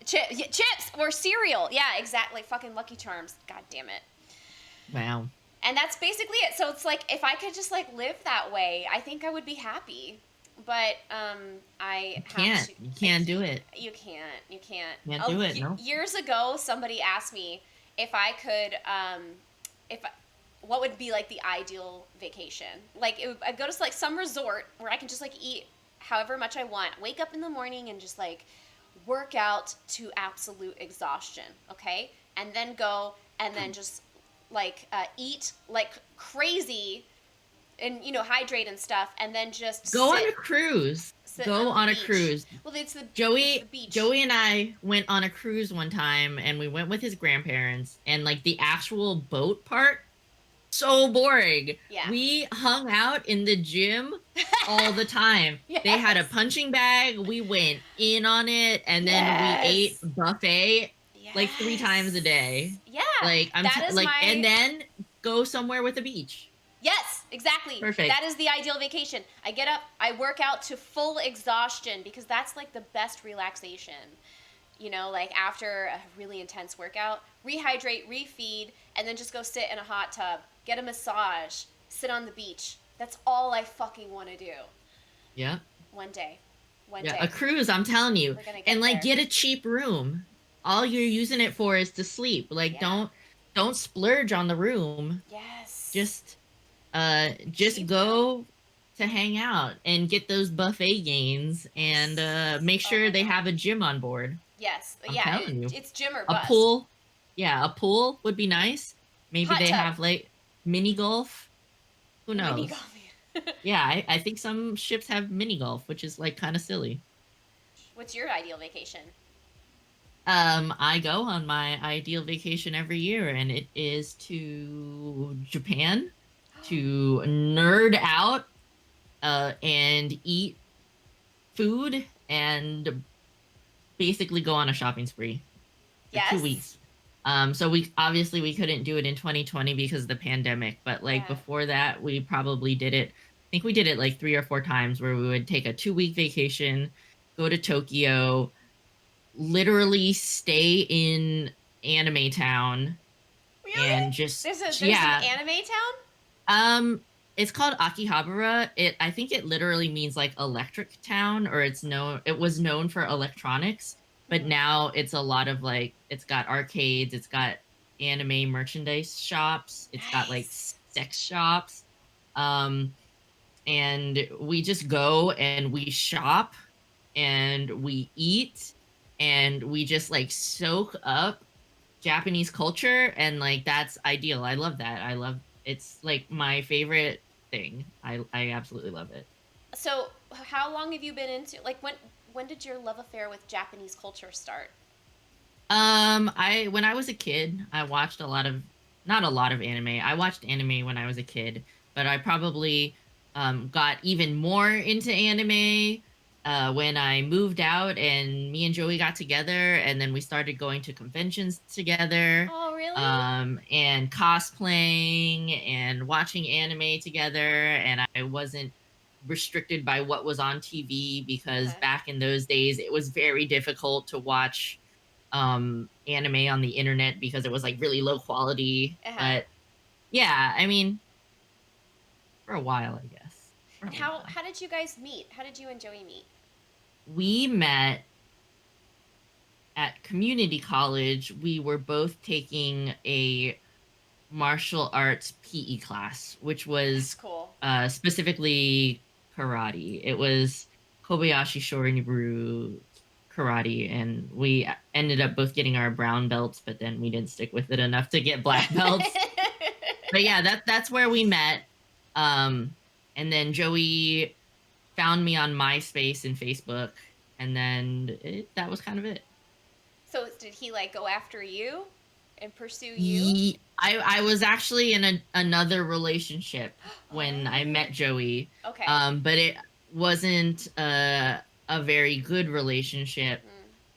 Chips or cereal. Yeah, exactly. Fucking Lucky Charms. God damn it. Wow. And that's basically it. So it's like if I could just like live that way, I think I would be happy. But I You have can't. to. You can't do it. You can't. You can't. Can't do it. No. Years ago, somebody asked me if I could, if what would be like the ideal vacation. Like I'd go to like some resort where I can just like eat however much I want. Wake up in the morning and just like work out to absolute exhaustion. Okay, and then go and then just like eat like crazy and hydrate and stuff, and then just Go on sit a cruise. sit Go on the on a beach. cruise. Well, it's the Joey beach. Joey and I went on a cruise one time and we went with his grandparents and like the actual boat part so boring. Yeah. We hung out in the gym all the time. They had a Yes. punching bag. We went in on it, and then we ate Yes. buffet like 3 times a Yes. day. Yeah. Like That is like, and my then go somewhere with a beach. Yes, exactly. That Perfect. is the ideal vacation. I get up, I work out to full exhaustion because that's like the best relaxation. You know, like after a really intense workout, rehydrate, refeed, and then just go sit in a hot tub, get a massage, sit on the beach. That's all I fucking want to do. Yeah. One day. One Yeah, a day. cruise, I'm telling you. We're going to And get like there. get a cheap room. All you're using it for is to sleep. Like Yeah. don't splurge on the room. Yes. Just Cheap room. go to hang out and get those buffet gains and Yes. make Oh sure my they god. have a gym on board. Yes. I'm Yeah, telling you. it's gym or A bust. pool. Yeah, a pool would be nice. Maybe Hot they tub. have like mini golf. Who Mini knows? golf. Yeah, I think some ships have mini golf, which is like kind of silly. What's your ideal vacation? I go on my ideal vacation every year, and it is to Japan to nerd out, and eat food and basically go on a shopping spree for two Yes. weeks. So we obviously we couldn't do it in 2020 because of the pandemic, but like Yeah. before that, we probably did it. I think we did it like 3 or 4 times where we would take a 2 week vacation, go to Tokyo, literally stay in Anime Town, and Really? just There's an yeah. anime town? Um, it's called Akihabara. I think it literally means like electric town, or it was known for electronics, but Hmm. now it's a lot of like it's got arcades, it's got anime merchandise shops, it's got like Nice. sex shops. Um, and we just go and we shop and we eat and we just like soak up Japanese culture, and like that's ideal. I love that. I love it's like my favorite thing. I absolutely love it. So, how long have you been into like when did your love affair with Japanese culture start? I when I was a kid, I watched a lot of not a lot of anime. I watched anime when I was a kid, but I probably got even more into anime when I moved out and me and Joey got together and then we started going to conventions together, Oh, really? and cosplaying and watching anime together, and I wasn't restricted by what was on TV because Uh-huh. back in those days it was very difficult to watch anime on the internet because it was like really low quality. Uh-huh. But yeah, I mean, for a while, I guess. For a And while. how did you guys meet? How did you and Joey meet? We met at community college. We were both taking a martial arts PE class, which That's was cool. specifically karate. It was Kobayashi Shorin karate, and we ended up both getting our brown belts, but then we didn't stick with it enough to get black belts. But yeah, that's where we met. Um, and then Joey found me on MySpace and Facebook, and then that was kind of it. So, did he like go after you and pursue you? I was actually in another relationship when I Oh. met Joey, Okay. but it wasn't a very good relationship.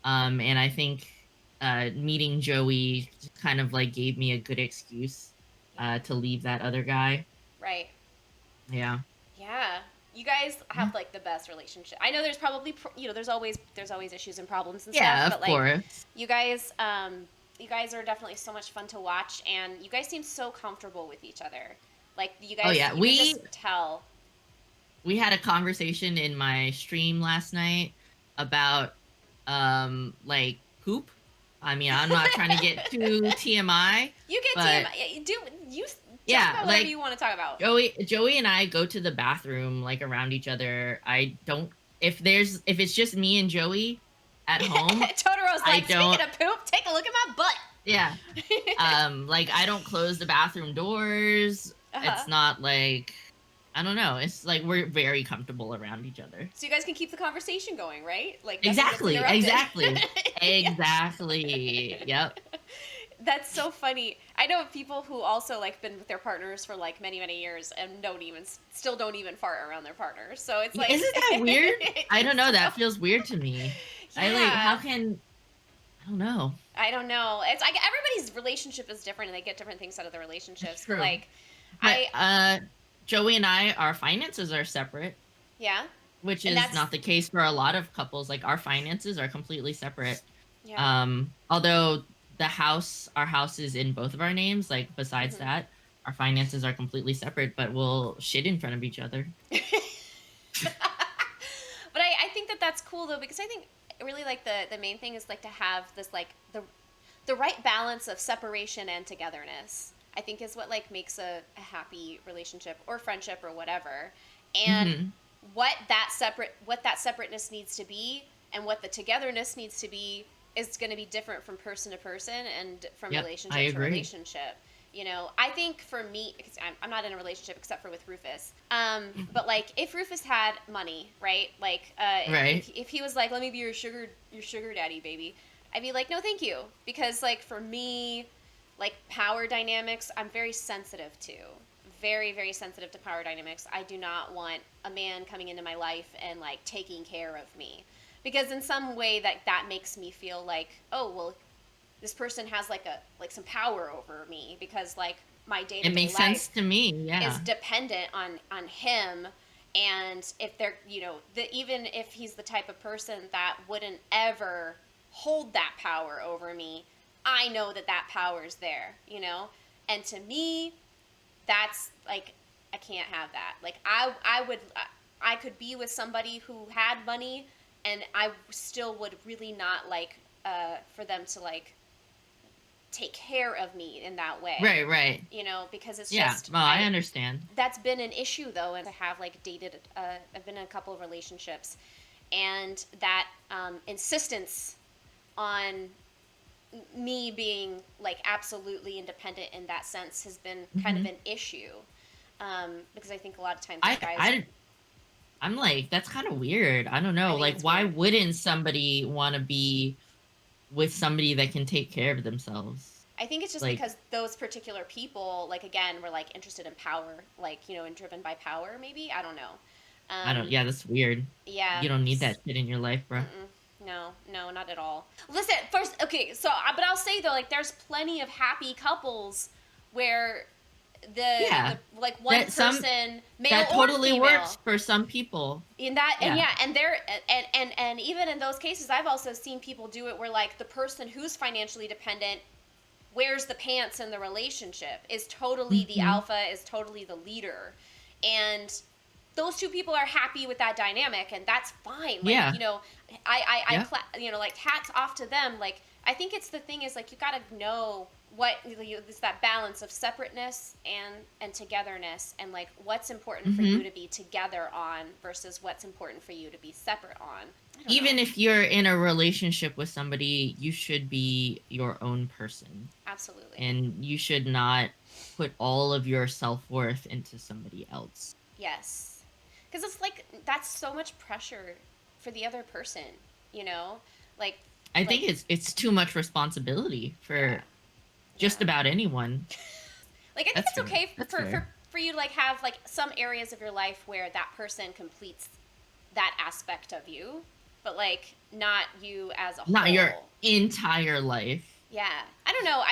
Mm, And I think meeting Joey kind of like gave me a good excuse yeah. to leave that other guy. Right. Yeah. Yeah. You guys Yeah. have like the best relationship. I know there's probably there's always issues and problems and stuff, Yeah, but of like course. you guys you guys are definitely so much fun to watch and you guys seem so comfortable with each other. Like Oh yeah, you can just tell. we had a conversation in my stream last night about like poop. I mean, I'm not trying to get too TMI, You get but TMI. Do you talk yeah, about whatever like you want to talk about. Joey and I go to the bathroom like around each other. I don't if it's just me and Joey at home, Totoro's I like, don't speaking of poop, take a look at my yeah. butt. Like I don't close the bathroom doors. Uh-huh. It's not like I don't know. It's like we're very comfortable around each other. So you guys can keep the conversation going, right? Like nothing gets Exactly. interrupted. Exactly. Yeah. Exactly. Yep. That's so funny. I know people who also like been with their partners for like many many years and still don't even fart around their partners. So it's like Isn't that weird? I don't know. so, That feels weird to me. I like, how yeah. can, I don't know. I don't know. It's like everybody's relationship is different and they get different things out of the It's relationships. But true. like But I Joey and I, our finances are separate, yeah. which And is that's not the case for a lot of couples. Like our finances are completely separate. yeah. Although our house is in both of our names, like besides Hmm. that, our finances are completely separate, but we'll shit in front of each other. But I think that that's cool though because I think really like the main thing is like to have this like the right balance of separation and togetherness. I think is what like makes a happy relationship or friendship or whatever. And Hmm. what that separateness needs to be and what the togetherness needs to be is going to be different from person to person and from Yep, I relationship to agree. relationship. I think for me, because I'm not in a relationship except for with Rufus. But like, if Rufus had money, right? Like, Right. if he was like, "Let me be your sugar daddy, baby," I'd be like, "No, thank you," because like for me, like power dynamics, I'm very sensitive to. Very, very sensitive to power dynamics. I do not want a man coming into my life and like taking care of me, because in some way that makes me feel like, oh well, this person has like some power over me because like my day to It day makes sense life to me. is Yeah. dependent on him. And if they're even if he's the type of person that wouldn't ever hold that power over me, I know that power is there. And to me, that's like, I can't have that. Like I could be with somebody who had money, and I still would really not like for them to like take care of me in that way. Right, right. Because it's Yeah. just Well, I I understand. that's been an issue though, and I have like dated I've been in a couple of relationships, and that insistence on me being like absolutely independent in that sense has been kind of Hmm. an issue, because I think a lot of times I, guys are. I, I'm like, that's kind of weird. I don't I know. think Like, it's why weird. wouldn't somebody want to be with somebody that can take care of themselves? I think it's just Like, because those particular people, like again, were like interested in power, like and driven by power. Maybe I don't know. I don't, Um, yeah, that's weird. yeah. You don't need that shit in your life, bro. No, no, not at all. Listen, first, okay, so but I'll say though, like there's plenty of happy couples where the Yeah. like one That some person, male that or totally works female, for some people. in that, and Yeah. yeah, and they're and even in those cases, I've also seen people do it where like the person who's financially dependent wears the pants in the relationship, is totally the Hmm. alpha, is totally the leader, and those two people are happy with that dynamic, and that's fine. Like Yeah. Yeah. like hats off to them. Like I think it's the thing is like you got to know what it's that balance of separateness and togetherness, and like what's important for you Hmm. to be together on versus what's important for you to be separate on. I don't know. Even if you're in a relationship with somebody, you should be your own person, Absolutely. and you should not put all of your self-worth into somebody else. Yes. Because it's like that's so much pressure for the other person, you know? Like I like think it's too much responsibility yeah. for just Yeah. about anyone. Like I think That's it's fair. okay That's for fair. for you to like have like some areas of your life where that person completes that aspect of you, but like not you as a Not your whole. entire life. Yeah, I don't know.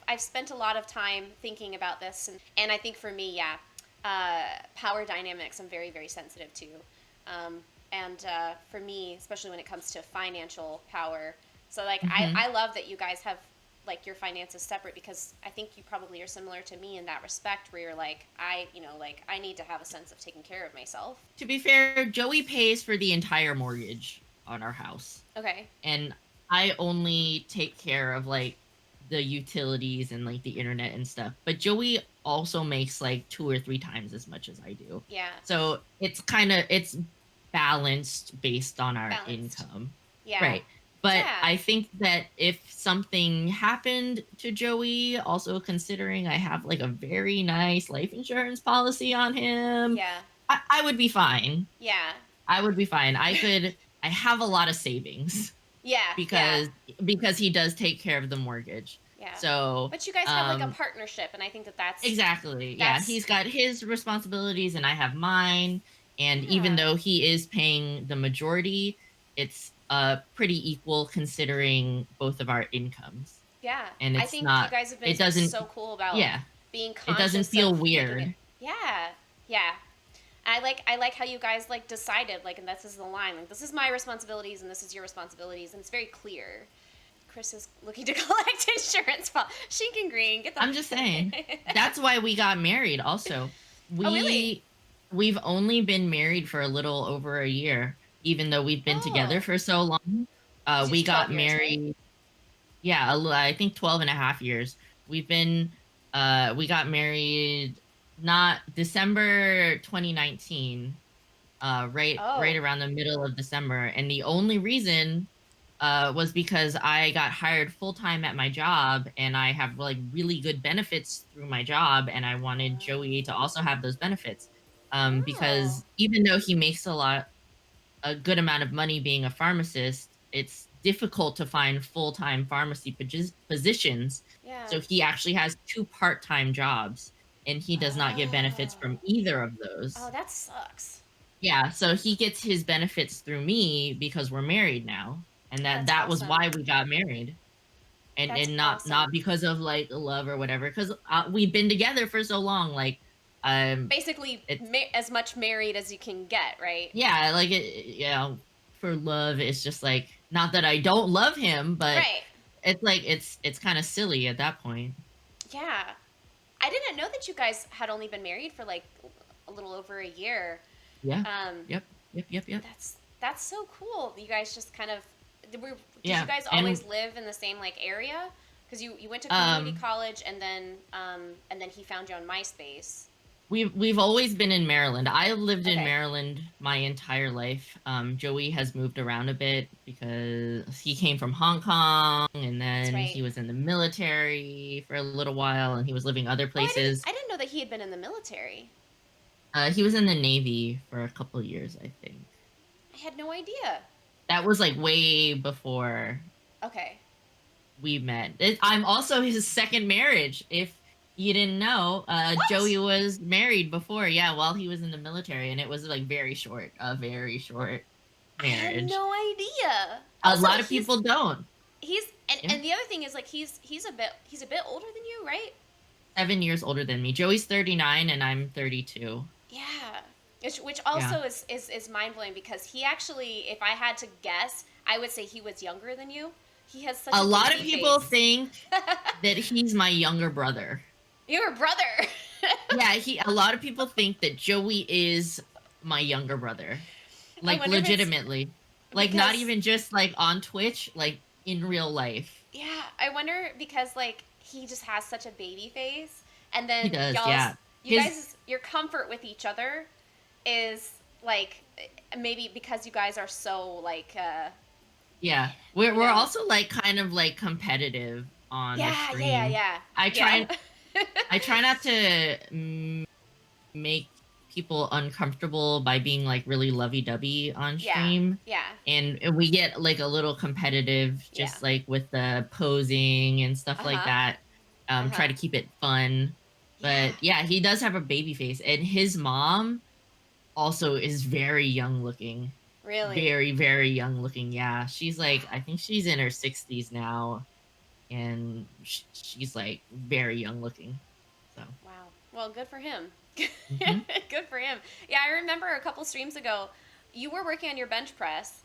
I've spent a lot of time thinking about this, and I think for me, yeah, power dynamics I'm very very sensitive to, and for me, especially when it comes to financial power. So like Hmm. I love that you guys have like your finances separate, because I think you probably are similar to me in that respect, where you're like like I need to have a sense of taking care of myself. To be fair, Joey pays for the entire mortgage on our house, Okay. and I only take care of like the utilities and like the internet and stuff. But Joey also makes like two or three times as much as I do. Yeah. So it's balanced based on our Balanced. income. Yeah. Right. But Yeah. I think that if something happened to Joey, also considering I have like a very nice life insurance policy on him, Yeah. I would be fine. Yeah. I would be fine. I have a lot of savings. Yeah, yeah, because he does take care of the mortgage. yeah. So, But you guys have like a partnership, and I think that exactly. Yeah, that's he's got his responsibilities and I have mine, and even yeah, though he is paying the majority, it's pretty equal considering both of our incomes. yeah. And I it's think you not guys have been it doesn't so cool about yeah, being it doesn't conscious feel of making it. weird. Yeah, yeah. I like how you guys like decided like, and this is the line, like this is my responsibilities and this is your responsibilities, and it's very clear. Chris is looking to collect insurance. Shink and Green, get I'm just the. saying. That's why we got married also. Oh really? We've only been married for a little over a year, even though we've been together Oh, for so long. because he's We 12 got years, right? married, yeah, I think 12 and a half years. We've been we got married not December 2019, right Oh, around the middle of December. And the only reason was because I got hired full time at my job and I have like really good benefits through my job. And I wanted Joey to also have those benefits. oh, Because even though he makes a good amount of money being a pharmacist, it's difficult to find full time pharmacy positions. yeah. So he actually has two part time jobs and he does not get benefits Oh, from either of oh, those. that sucks. Yeah, so he gets his benefits through me because we're married now, and that That's that was awesome. why we got married, and That's not awesome. because of like love or whatever. Because we've been together for so long, like Basically, it's as much married as you can get, right? yeah, like for love, it's just like not that I don't love him, but Right. it's like it's kind of silly at that point. Yeah. I didn't know that you guys had only been married for like a little over a year. Yeah. Um, Yep. Yep. Yep. Yep. that's so cool. You guys just kind of did you Yeah. guys always And live in the same like area? Because you went to community um college and then he found you on MySpace. we've always been in Maryland. I lived in Okay, Maryland my entire life. Joey has moved around a bit because he came from Hong Kong and that's then right. he was in the military for a little while and he was living other Oh, places. I didn't know that he had been in the military. He was in the Navy for a couple years, I think. I had no idea. That was like way before Okay. we met. I'm also his second marriage. If you didn't know, What? Joey was married before, yeah, while he was in the military, and it was like a very short I had marriage. no idea. A Also, lot of people don't. he's Yeah, and the other thing is like he's a bit older than you, right? 7 years older than me. Joey's 39 and I'm 32. Yeah. Which Yeah. also is mind blowing because he actually, if I had to guess, I would say he was younger than you. He has such A a lot of baby people face. think that he's my younger brother. You're a brother. Yeah, a lot of people think that Joey is my younger brother. I Like wonder if it's legitimately. Like not because even just like on Twitch, like in real life. yeah, I wonder because like he just has such a baby face, and He then does, yeah. you His guys, your comfort with each other is like maybe because you guys are so like yeah. you We're know, also like kind of like competitive on yeah, yeah, stream. yeah, I yeah, try I try not to make people uncomfortable by being like really lovey-dovey on yeah, stream. yeah, And we get like a little competitive yeah. just like with the posing and Uh stuff like huh. that. Uh Try huh. to keep it fun. Yeah. But yeah, he does have a baby face and his mom also is very young looking. Really. Very, very young looking. Yeah. She's like, Wow. I think she's in her 60s now and she's like very young looking. So, Wow. Well, good for him. mhm. Good for him. Yeah, I remember a couple streams ago, you were working on your bench press,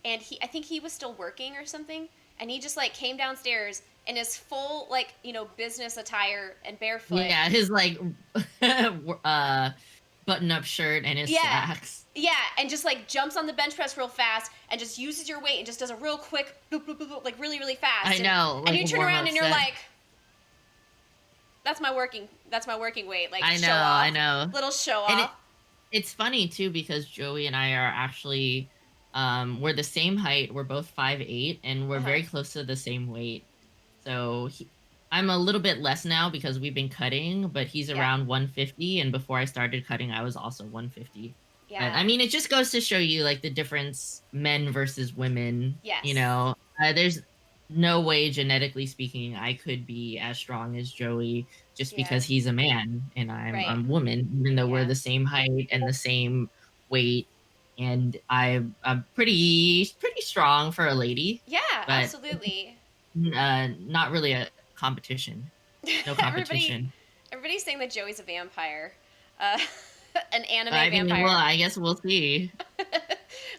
and I think he was still working or something, and he just like came downstairs in his full like business attire and barefoot. Yeah, his like button-up shirt and his Yeah. slacks. Yeah, and just like jumps on the bench press real fast and just uses your weight and just does a real quick boop, boop, boop, boop, like really really I fast know, and like you turn warm around up and you're set. like that's my working weight, like I know, show I off, know. little show And off. it's funny too because Joey and I are actually we're the same height. We're both 5'8" and we're Uh-huh. very close to the same weight. So I'm a little bit less now because we've been cutting, but he's Yeah. around 150 and before I started cutting I was also 150. But Yeah. I mean, it just goes to show you like the difference men versus women, you Yes. know. There's no way genetically speaking I could be as strong as Joey just Yeah. because he's a man and I'm Right. a woman, even though we're Yeah. the same height and the same weight. And I'm pretty strong for a lady, Yeah, but absolutely. not really a competition. No everybody competition. everybody's saying that Joey's a vampire. Uh, an anime I mean, well, vampire. I guess we'll see.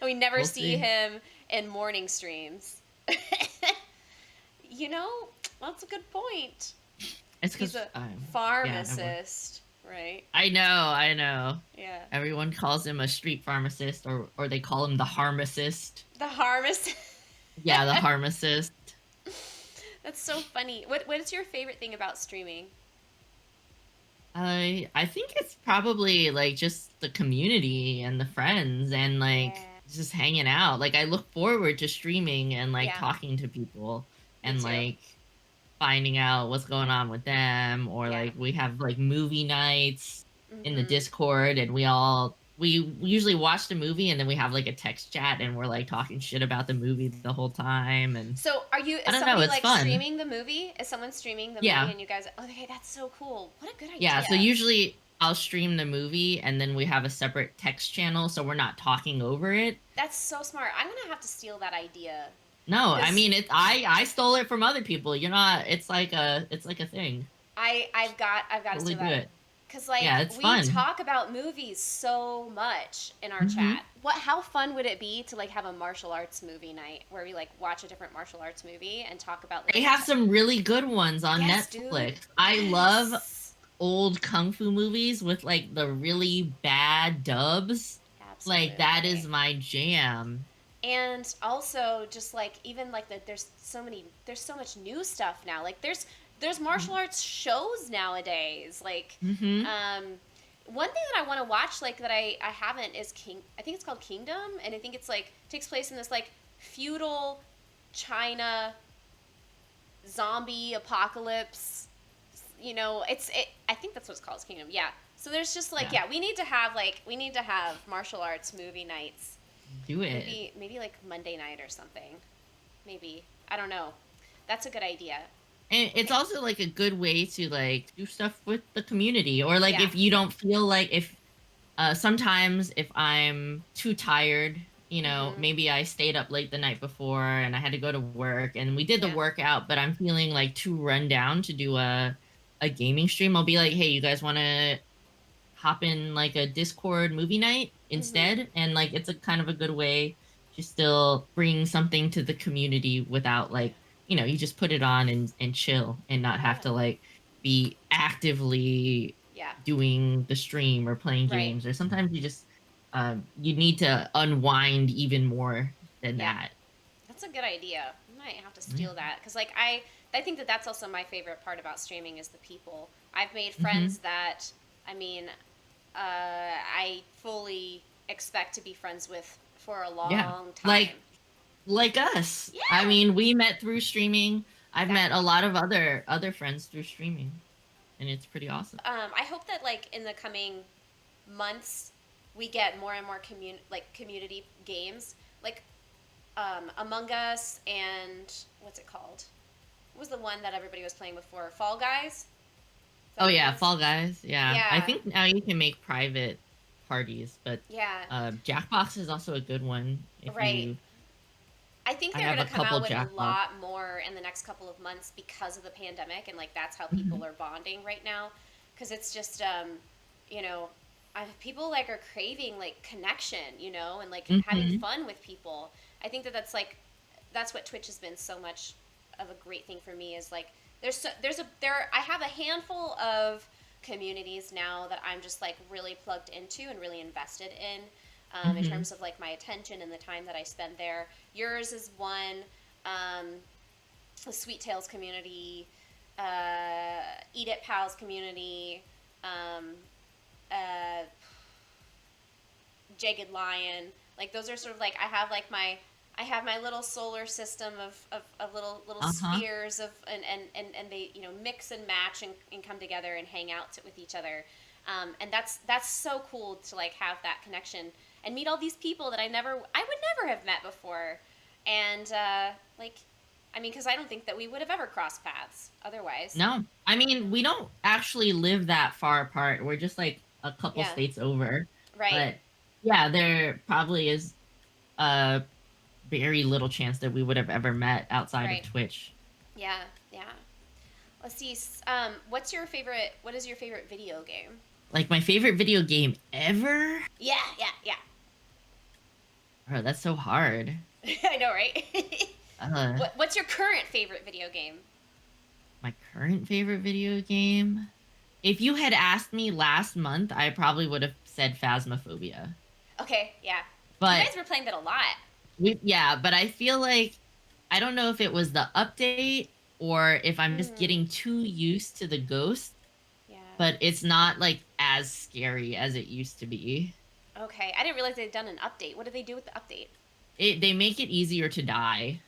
We never We'll see see. him in morning streams. you know, that's a good point. It's He's because a yeah, I work. pharmacist, right? I know. Yeah. Everyone calls him a street pharmacist, or they call him the harmacist. The pharmacist. Yeah, the harmacist. That's so funny. What is your favorite thing about streaming? I think it's probably like just the community and the friends and like Yeah. just hanging out. Like I look forward to streaming and like Yeah, talking to people me and too. like finding out what's going on with them, or Yeah. like we have like movie nights in the Mhm. Discord and we usually watch the movie and then we have like a text chat and we're like talking shit about the movie the whole time, and So, I is don't know, somebody it's like fun. streaming the movie? Is someone streaming the movie Yeah. and you guys, oh, okay, that's so cool. What a good Yeah, so idea. usually I'll stream the movie and then we have a separate text channel so we're not talking over it. That's so smart. I'm going to have to steal that idea No, I cuz mean it I stole it from other people. You're not it's like a thing. I've got to Totally steal do that. it. Cuz Yeah, like it's we fun. talk about movies so much in our Mhm. chat. How fun would it be to like have a martial arts movie night where we like watch a different martial arts movie and talk about They like have some really good ones on Yes, dude. Netflix. I love Yes. old kung fu movies with like the really bad dubs. Like that is Absolutely. my jam. And also just like even like that there's so much new stuff now. Like there's martial arts shows nowadays. Like Mm-hmm. um one thing that I want to watch like that I haven't is King I think it's called Kingdom, and I think it's like takes place in this like feudal China zombie apocalypse. I think that's what it's called, it's Kingdom. Yeah. So there's just like, Yeah. yeah, we need to have martial arts movie nights. Do it. Maybe like Monday night or something. Maybe. I don't know. That's a good idea. And it's Okay. also like a good way to like do stuff with the community, or like Yeah. if you don't feel like if sometimes if I'm too tired, you know, Mhm. maybe I stayed up late the night before and I had to go to work and we did the Yeah. workout, but I'm feeling like too run down to do a gaming stream. I'll be like, "Hey, you guys want to hop in like a Discord movie night Mhm. instead?" And like it's a kind of a good way to still bring something to the community without Yeah. like, you just put it on and chill and not have Yeah. to like be actively Yeah. doing the stream or playing Right. games, or sometimes you need to unwind even more than Yeah. that. That's a good idea. I might have to Yeah. steal that cuz like I think that that's also my favorite part about streaming is the people. I've made Hmm. friends that I mean I fully expect to be friends with for a Yeah. long Like time. like us. I Yeah, mean, we met through streaming. I've met a exactly. lot of other friends through streaming, and it's pretty awesome. I hope that like in the coming months we get more and more community games like Among Us and what's it called? What was the one that everybody was playing before? Fall Guys? Is that Oh what it yeah, was? Fall Guys. Yeah, I Yeah, think now you can make private parties, but yeah, Jackbox is also a good one. If right. you, I think I they're have going a to come couple out with a Jackbox. lot more in the next couple of months because of the pandemic, and like that's how Hmm. people are bonding right now. Because it's just, you know, people like are craving like connection, and like having Hmm. fun with people. I think that that's what Twitch has been so much of a great thing for me is like I have a handful of communities now that I'm just like really plugged into and really invested in Hmm. terms of like my attention and the time that I spend there. Yours is one, um, the Sweet Tales community, Eat It Pals community, um, uh, Jagged Lion. Like those are sort of like I have my little solar system of little Uh-huh. spheres of and they mix and match and come together and hang out with each other. And that's so cool to like have that connection and meet all these people that I would never have met before, and like, I mean, because I don't think that we would have ever crossed paths otherwise. No, I mean, we don't actually live that far apart. We're just like a couple Yeah. states over. Right. But yeah, there probably is a very little chance that we would have ever met outside of Right. Twitch. Yeah. Yeah. Let's see. What is your favorite video game? Like my favorite video game ever? Yeah. Yeah. Yeah. Oh, that's so hard. I know, right? Uh, What's your current favorite video game? my current favorite video game? If you had asked me last month, I probably would have said Phasmophobia. Okay. Yeah. You But guys were playing that a lot. yeah, but I feel like I don't know if it was the update or if I'm just Mm, getting too used to the ghost, yeah. but it's not like as scary as it used to be. Okay. I didn't realize they'd done an update. What did they do with the update? They make it easier to die.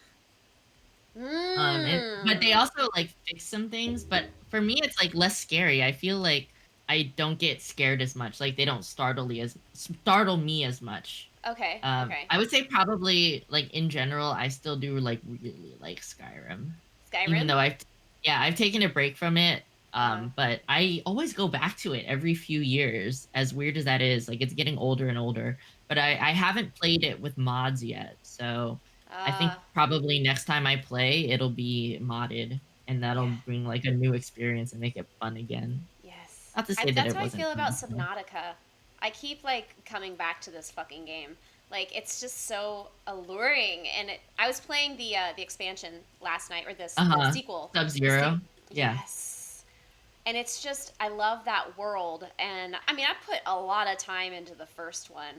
But they Mm. also like fix some things, but for me it's like less scary. I feel like I don't get scared as much. Like they don't startle me as much. Okay. Okay. I would say probably like in general, I still do like really like Skyrim, even Skyrim. though I've taken a break from it. Uh. But I always go back to it every few years. As weird as that is, like it's getting older and older. But I haven't played it with mods yet, so I think Uh. probably next time I play, it'll be modded, and that'll Yeah. bring like a new experience and make it fun again. Yes. Not to say that That's it how I wasn't feel about fun. So. Subnautica. I keep like coming back to this fucking game. Like it's just so alluring, and I was playing the expansion last night, or Uh the huh. sequel. Sub The Zero. Yeah. yes, and it's just I love that world, and I mean I put a lot of time into the first one.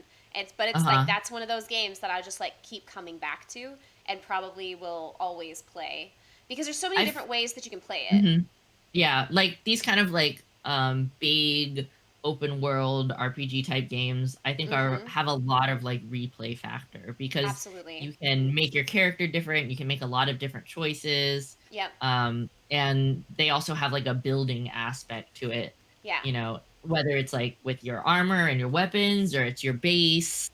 But Uh it's like huh. that's one of those games that I just like keep coming back to, and probably will always play because there's so many I've different ways that you can play it. mhm. Yeah, like these kind of like big open world RPG type games, I think are Mm-hmm. have a lot of like replay factor because Absolutely. you can make your character different, you can make a lot of different choices. Yep. And they also have like a building aspect to it, Yeah. whether it's like with your armor and your weapons or it's your base.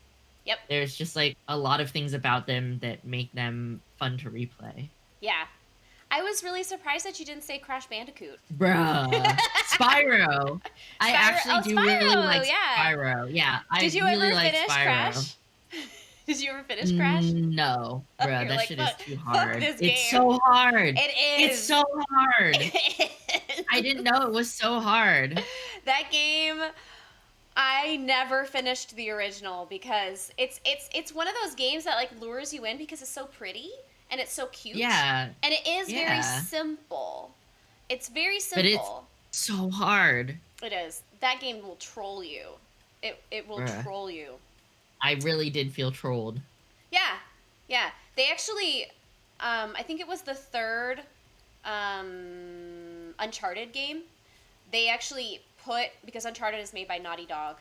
Yep. There's just like a lot of things about them that make them fun to replay. Yeah. I was really surprised that you didn't say Crash Bandicoot. Bruh. Spyro. I Spyro. actually Oh, do really like Spyro. Yeah. Spyro. Yeah, Did I you really ever like finish Spyro. Crash? Did you ever finish Crash? No, Oh, bruh, you're that like shit is fuck, too fuck hard. this It's game. so hard. It It's is. so hard. It I is. didn't know it was so hard. That game, I never finished the original because it's one of those games that like lures you in because it's so pretty and it's so cute Yeah. and it is very Yeah. simple. It's very But it's simple. so hard. It is. That game will troll you. It will Bruh. troll you. I really did feel trolled. Yeah, yeah. They actually, I think it was the third Uncharted game. They actually put because Uncharted is made by Naughty Dog,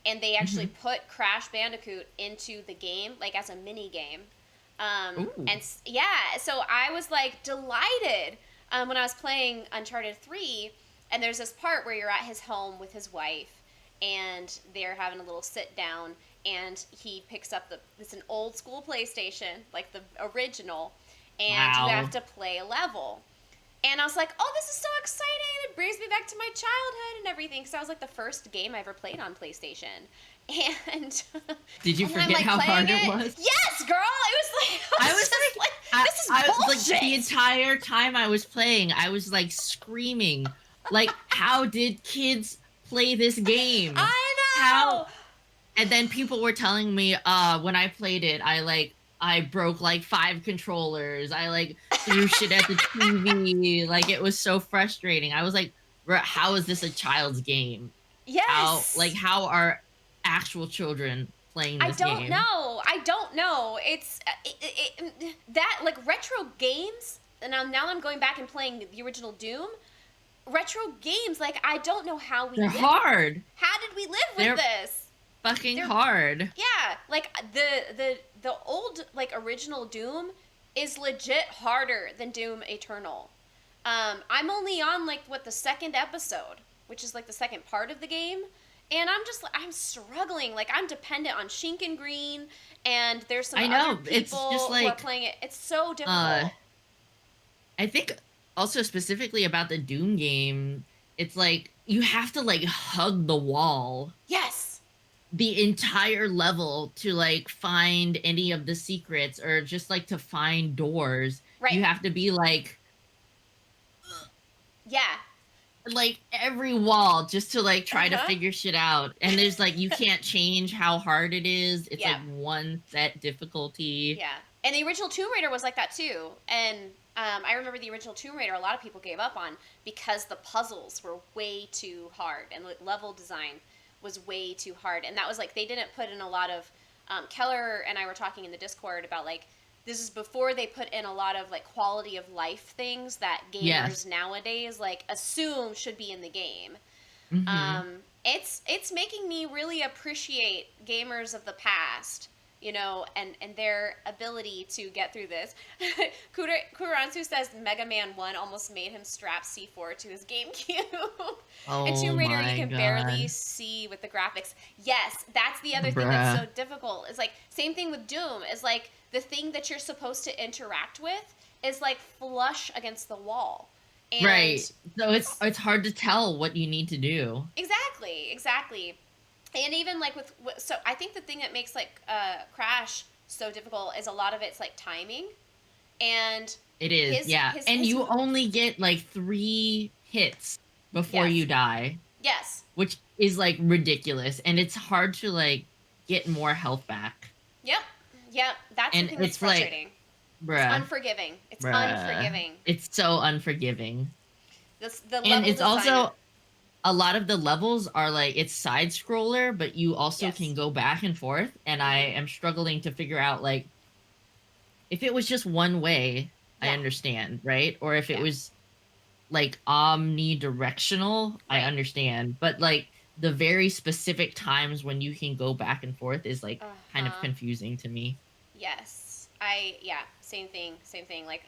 and they actually Mhm. put Crash Bandicoot into the game like as a mini game. Ooh. Yeah, so I was like delighted when I was playing Uncharted 3, and there's this part where you're at his home with his wife, and they're having a little sit down, and he picks up it's an old school PlayStation, like the original, and you have Wow. to play a level. And I was like, oh, this is so exciting. It brings me back to my childhood and everything. Because that was like the first game I ever played on PlayStation. And Did you and then I'm forget like how playing hard it it. was? Yes, girl. It was like, I I was was just like, like, this is I was like the bullshit. entire time I was playing, I was like screaming, like, how did kids play this game? I How? know. And then people were telling me, when I played it, I broke like 5 controllers. I like threw shit at the TV. Like it was so frustrating. I was like, "Bruh, how is this a child's game? Yes. How are actual children playing I this don't game?" know. I don't know. It's that like retro games. And now I'm going back and playing the original Doom. Retro games, like I don't know how we They're live. hard. How did we live with They're this? fucking They're hard. yeah, like the old like original Doom is legit harder than Doom Eternal. I'm only on like what the second episode, which is like the second part of the game. And I'm struggling. Like I'm dependent on Shink and Green, and there's some I other know. It's just people who are like playing it. It's so uh difficult. I think also specifically about the Doom game, it's like you have to like hug the wall Yes. the entire level to like find any of the secrets or just like to find doors. Right. You have to be Yeah. like every wall just to like Uh try to huh. figure shit out. And there's like you can't change how hard it is. It's Yeah. like one set difficulty. Yeah. And the original Tomb Raider was like that too. And I remember the original Tomb Raider, a lot of people gave up on because the puzzles were way too hard and level design was way too hard. And that was like, they didn't put in a lot of. Keller and I were talking in the Discord about like, this is before they put in a lot of like quality of life things that gamers Yes. nowadays like assume should be in the game. Hmm. It's making me really appreciate gamers of the past, and their ability to get through this. Kuransu says Mega Man 1 almost made him strap C4 to his GameCube. In Oh Tomb Raider, you my can barely god. see with the graphics. Yes, that's the other thing that's Bruh. so difficult. It's like, same thing with Doom, is like the thing that you're supposed to interact with is like flush against the wall. Right. And So it's it's hard to tell what you need to do. exactly, exactly. And even like so I think the thing that makes like Crash so difficult is a lot of it's like timing, and It is, his yeah. his And his you only get like 3 hits before yes, you die, yes, which is like ridiculous. And it's hard to like get more health back. yep, yep. That's the And thing that's it's like, frustrating. It's bruh, unforgiving. It's bruh. unforgiving. It's so unforgiving. The And level it's design. also a lot of the levels are like it's side scroller, but you also Yes. can go back and forth. And I Mm-hmm. am struggling to figure out like if it was just one way, I Yeah. understand, right? Or if it Yeah. was like omnidirectional, I Right. understand. But like the very specific times when you can go back and forth is like Uh kind of huh. confusing to me. Yes. Yeah. Same thing. Same thing. Like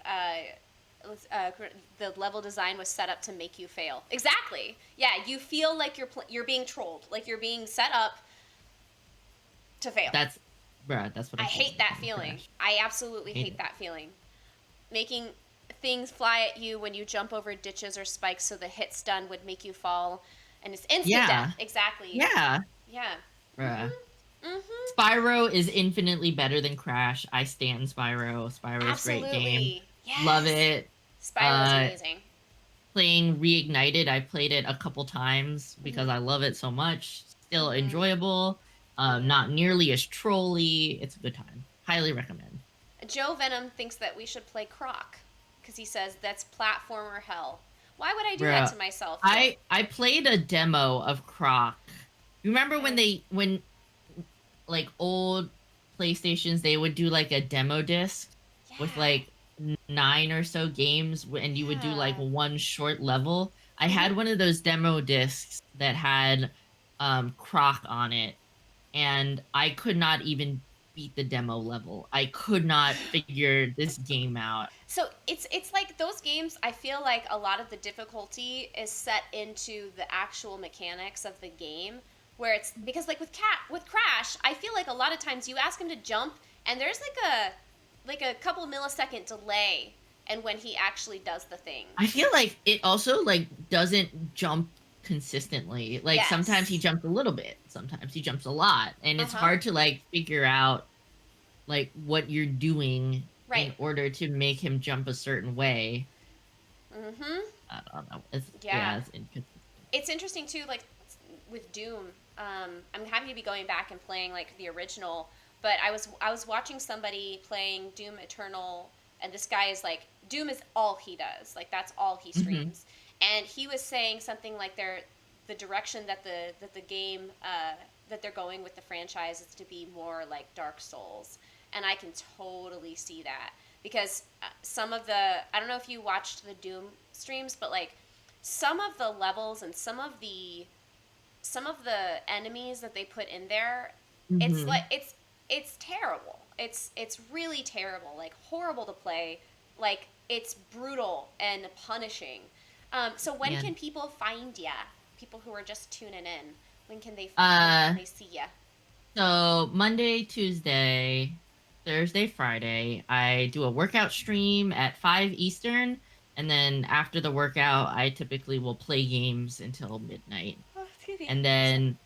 the level design was set up to make you fail. Exactly. Yeah. You feel like you're being trolled. Like you're being set up to fail. That's bruh, that's what I I hate hate that about feeling. Crash. I absolutely Hate hate it. that feeling. Making things fly at you when you jump over ditches or spikes, so the hit stun would make you fall, and it's instant death. Yeah. Exactly. Yeah. Yeah. Bruh. Mhm. Mhm. Spyro is infinitely better than Crash. I stand Spyro. Spyro's great game. Absolutely. Love Yes. it. Spyro's Uh amazing. Playing Reignited, I played it a couple times because Mhm. I love it so much. Still Mhm. enjoyable. Mhm. Not nearly as trolly. It's a good time. Highly recommend. Joe Venom thinks that we should play Croc because he says that's platformer hell. Why would I do that Bruh. to myself, Joe? I played a demo of Croc. You remember when Okay. when like old PlayStations they would do like a demo disc with Yeah. like 9 or so games and you would do like Yeah. one short level. I Mhm. had one of those demo discs that had Croc on it and I could not even beat the demo level. I could not figure this game out. So it's like those games. I feel like a lot of the difficulty is set into the actual mechanics of the game, where it's because like with Crash, I feel like a lot of times you ask him to jump, and there's like a couple millisecond delay, and when he actually does the thing. I feel like it also like doesn't jump consistently. Like sometimes he Yes. jumps a little bit, sometimes he jumps a lot, and Uh it's huh. hard to like figure out like what you're doing Right. in order to make him jump a certain way. Mm-hmm. I don't know. It's Yeah. yeah, it's inconsistent. It's interesting too, like with Doom. I'm happy to be going back and playing like the original, but I was watching somebody playing Doom Eternal, and this guy is like Doom is all he does, like that's all he Hmm. streams, and he was saying something like the direction that the game that they're going with the franchise is to be more like Dark Souls, and I can totally see that because some of the I don't know if you watched the Doom streams, but like some of the levels and some of the enemies that they put in there, it's like Hmm. it's terrible. It's really terrible, like horrible to play. Like it's brutal and punishing. So when Yeah. can people find ya? people who are just tuning in? When can Uh, they see you? so Monday, Tuesday, Thursday, Friday, I do a workout stream at 5 Eastern, and then after the workout, I typically will play games until midnight. Oh, excuse me. And then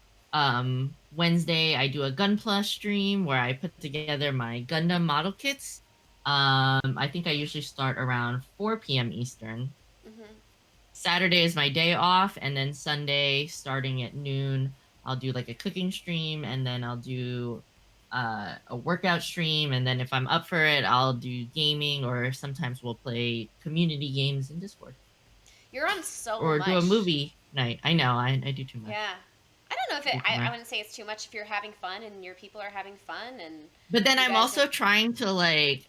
Wednesday, I do a Gun Plus stream where I put together my Gundam model kits. I think I usually start around 4 p.m. Eastern. Mm-hmm. Saturday is my day off, and then Sunday, starting at noon, I'll do like a cooking stream, and then I'll do a workout stream, and then if I'm up for it, I'll do gaming, or sometimes we'll play community games in Discord, You're on so or do a much. movie night. I know, I do too much. Yeah. I don't know if I do too I much. wouldn't say it's too much if you're having fun and your people are having fun and But then you I'm guys are. also trying to like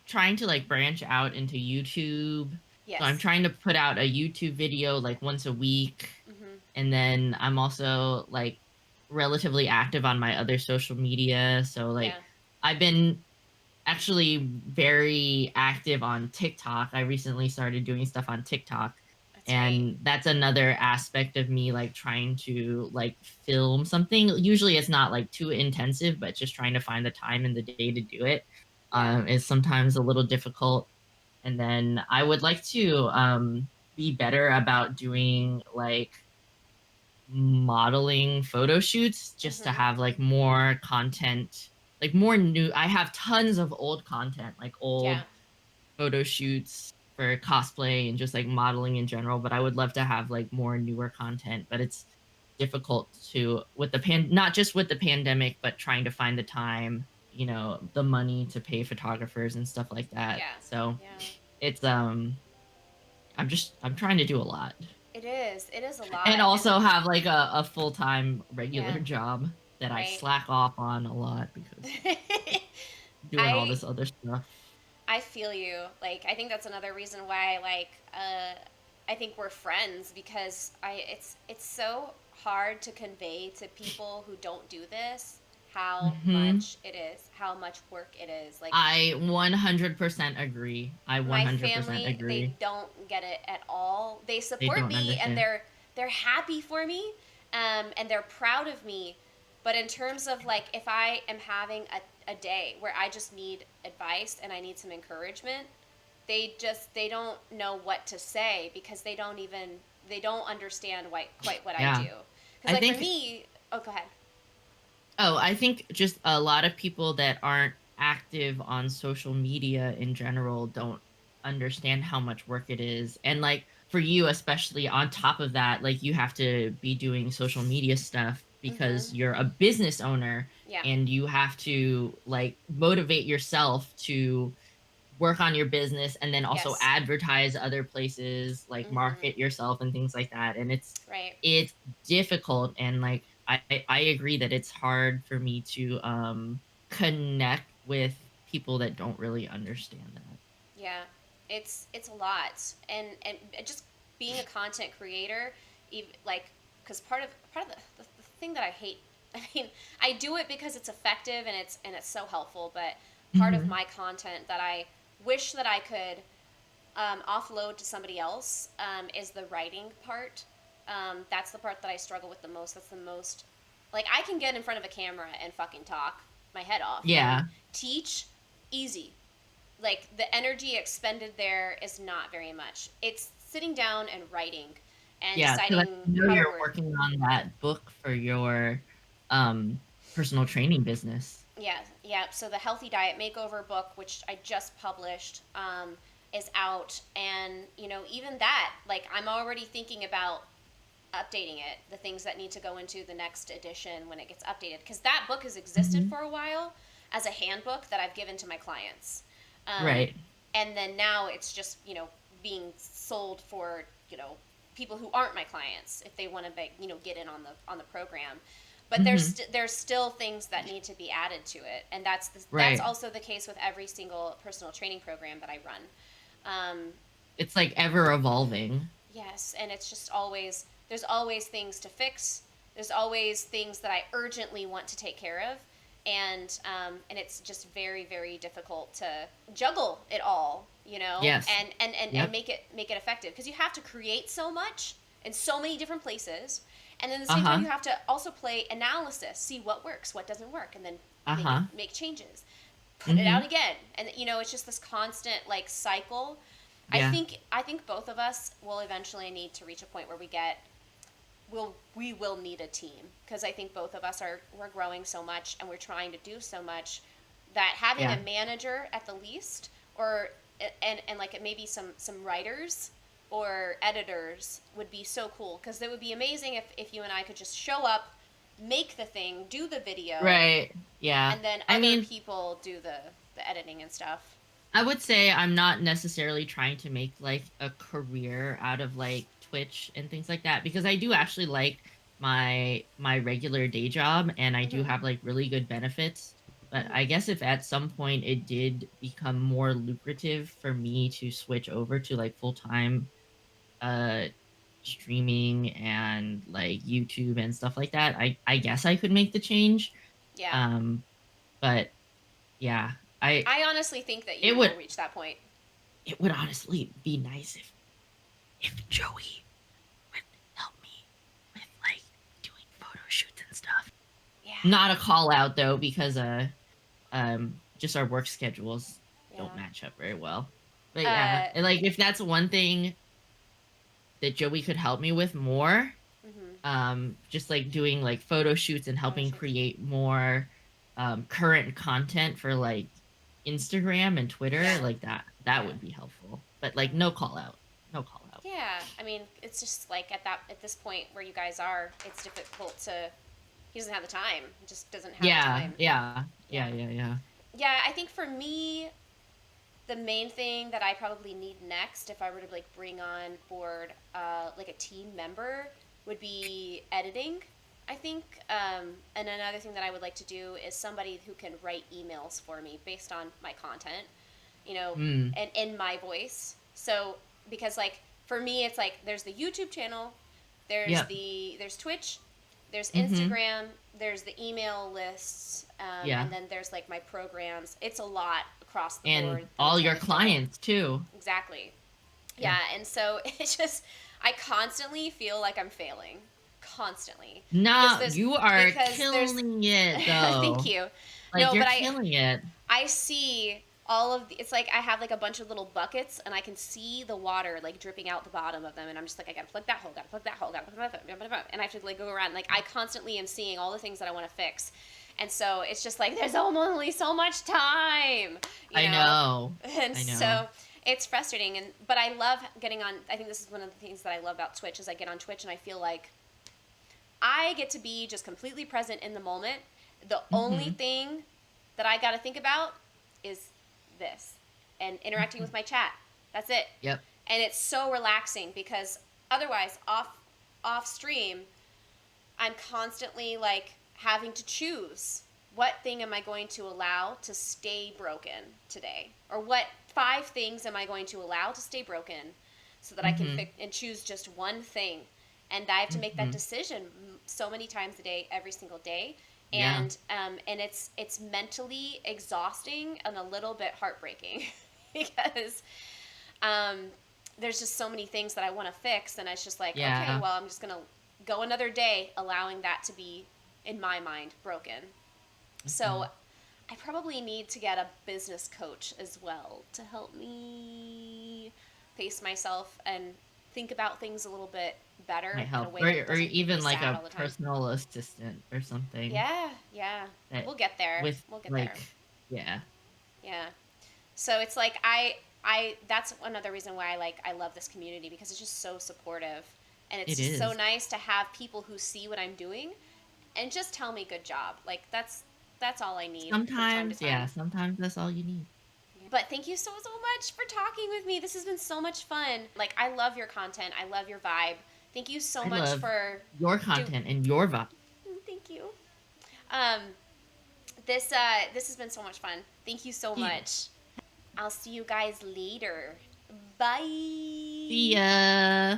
trying to like branch out into YouTube. So I'm Yes. trying to put out a YouTube video like once a week. Mm-hmm. And then I'm also like relatively active on my other social media. So like Yeah. I've been actually very active on TikTok. I recently started doing stuff on TikTok. That's right. And that's another aspect of me like trying to like film something. Usually it's not like too intensive, but just trying to find the time in the day to do it Yeah. is sometimes a little difficult. And then I would like to be better about doing like modeling photo shoots just to Mm-hmm. have like more content, like more new. I have tons of old content, like Yeah. old photo shoots for cosplay and just like modeling in general, but I would love to have like more newer content, but it's difficult to with the not just with the pandemic, but trying to find the time, the money to pay photographers and stuff like that. Yeah. So Yeah. it's I'm trying to do a lot. It is. It is a And lot. And also have like a full-time yeah. regular job that I Right. slack off on a lot because doing all I this other stuff. I feel you. Like I think that's another reason why I think we're friends because I it's so hard to convey to people who don't do this how Hmm. much it is, how much work it is. Like I 100% agree. I my 100% family, they agree. don't get it at all. They They support don't me and understand. they're happy for me, and they're proud of me. But in terms of like if I am having a day where I just need advice and I need some encouragement, they don't know what to say because they don't understand quite what I Yeah. do. Because I like for think me, oh go ahead. I think just a lot of people that aren't active on social media in general don't understand how much work it is. And like for you, especially on top of that, like you have to be doing social media stuff Mm-hmm. because you're a business owner Yeah. and you have to like motivate yourself to work on your business and then also Yes. advertise other places, like Mm-hmm. market yourself and things like that. And Right. it's difficult, and like I agree that it's hard for me to connect with people that don't really understand that. Yeah, it's a lot, and just being a content creator, even like because part of the thing that I hate. I mean, I do it because it's effective and it's so helpful, but part of Hmm. my content that I wish that I could offload to somebody else is the writing part. That's the part that I struggle with the most. That's the most like I can get in front of a camera and fucking talk my head off and Yeah. teach easy, like the energy expended there is not very much. It's sitting down and writing and Yeah, because I deciding know how to you're word. working on that book for your um personal training business. Yeah, yeah. So the Healthy Diet Makeover book, which I just published, is out, and even that, like I'm already thinking about updating it. The things that need to go into the next edition when it gets updated, because that book has existed Hmm. for a while as a handbook that I've given to my clients. Um, Right. and then now it's just being sold for people who aren't my clients if they want to get in on the program, but Hmm. there's still things that need to be added to it, and that's Right. also the case with every single personal training program that I run. um, It's like ever evolving. yes, and it's just always there's always things to fix, there's always things that I urgently want to take care of, and it's just very very difficult to juggle it all, Yes. and Yep. make it effective because you have to create so much. in so many different places. And then at the same time, Uh-huh. you have to also play analysis, see what works, what doesn't work, and then Uh-huh. make changes, put it out Mhm. again, and it's just this constant like cycle. Yeah. I think both of us will eventually need to reach a point where we will need a team, because I think both of us we're growing so much and we're trying to do so much that having a Yeah. manager at the least, or and like maybe some writers or editors would be so cool, because it would be amazing if you and I could just show up, make the thing, do the video, Right. Yeah. and then I other mean, people do the editing and stuff. I would say I'm not necessarily trying to make like a career out of like Twitch and things like that, because I do actually like my regular day job, and I do Mm-hmm. have like really good benefits. But Mm-hmm. I guess if at some point it did become more lucrative for me to switch over to like full-time uh streaming and like YouTube and stuff like that, I guess I could make the change. Yeah, Um but yeah, I I honestly think that it you will would reach that point. it would honestly be nice if Joey would help me with like doing photo shoots and stuff. Yeah, Not a call out though, because just our work schedules don't yeah. match up very well. But yeah, Uh, and like if that's one thing that Joey could help me with more, mm-hmm. just like doing like photo shoots and Photo helping shoots. create more current content for like Instagram and Twitter, Yeah, like that yeah, would be helpful. But yeah. like no call out. No call out. Yeah, I mean, it's just like at this point where you guys are, it's difficult to. He doesn't have the time. He just doesn't have the Yeah, time. yeah, Yeah, yeah, yeah, yeah. yeah. I think for me, the main thing that I probably need next, if I were to like bring on board like a team member, would be editing. I think, and another thing that I would like to do is somebody who can write emails for me based on my content, Mm, and in my voice. So because like for me, it's like there's the YouTube channel, yep. there's Twitch, there's Mhm. Instagram, there's the email lists, Yeah. and then there's like my programs. It's a lot across the board And that I'm all trying your to juggle. clients too. Exactly. Yeah. Yeah, and so it's just I constantly feel like I'm failing, constantly, Nah, you are because there's killing it thank though. you. Like No, you're but killing it. I see all of it's like I have like a bunch of little buckets, and I can see the water like dripping out the bottom of them, and I'm just like, I gotta plug that hole, gotta plug that hole, gotta plug that hole, and I have to like go around, like I constantly am seeing all the things that I want to fix, and so it's just like there's only so much time, you I know, know. and I know. so it's frustrating, and but I love getting on. I think this is one of the things that I love about Twitch is I get on Twitch and I feel like I get to be just completely present in the moment. The only Mhm. thing that I got to think about is this and interacting with Mhm. my chat. That's it. Yep. And it's so relaxing because otherwise off stream I'm constantly like having to choose what thing am I going to allow to stay broken today, or what 5 things am I going to allow to stay broken so that I can Mhm. pick and choose just one thing. And I have to make that Mhm. decision so many times a day, every single day, Yeah. and it's mentally exhausting and a little bit heartbreaking because um, there's just so many things that I want to fix, and it's just like, okay, Yeah. well, I'm just gonna go another day allowing that to be, in my mind, broken. So Mhm. I probably need to get a business coach as well to help me pace myself and think about things a little bit better Might in a help. way that Or doesn't make me even like sad a all the time. personal assistant or something Yeah, yeah. that We'll get there. with We'll get there. like yeah. Yeah. So it's like that's another reason why I love this community, because it's just so supportive, and it's It just so is. nice to have people who see what I'm doing and just tell me good job. Like that's all I need from time to Sometimes, yeah, time. sometimes that's all you need. But thank you so much for talking with me. This has been so much fun. Like I love your content. I love your vibe. Thank you so I much love for your do. content and your vibe. Thank you. Um, this has been so much fun. Thank you so Yeah. much. I'll see you guys later. See Bye. ya.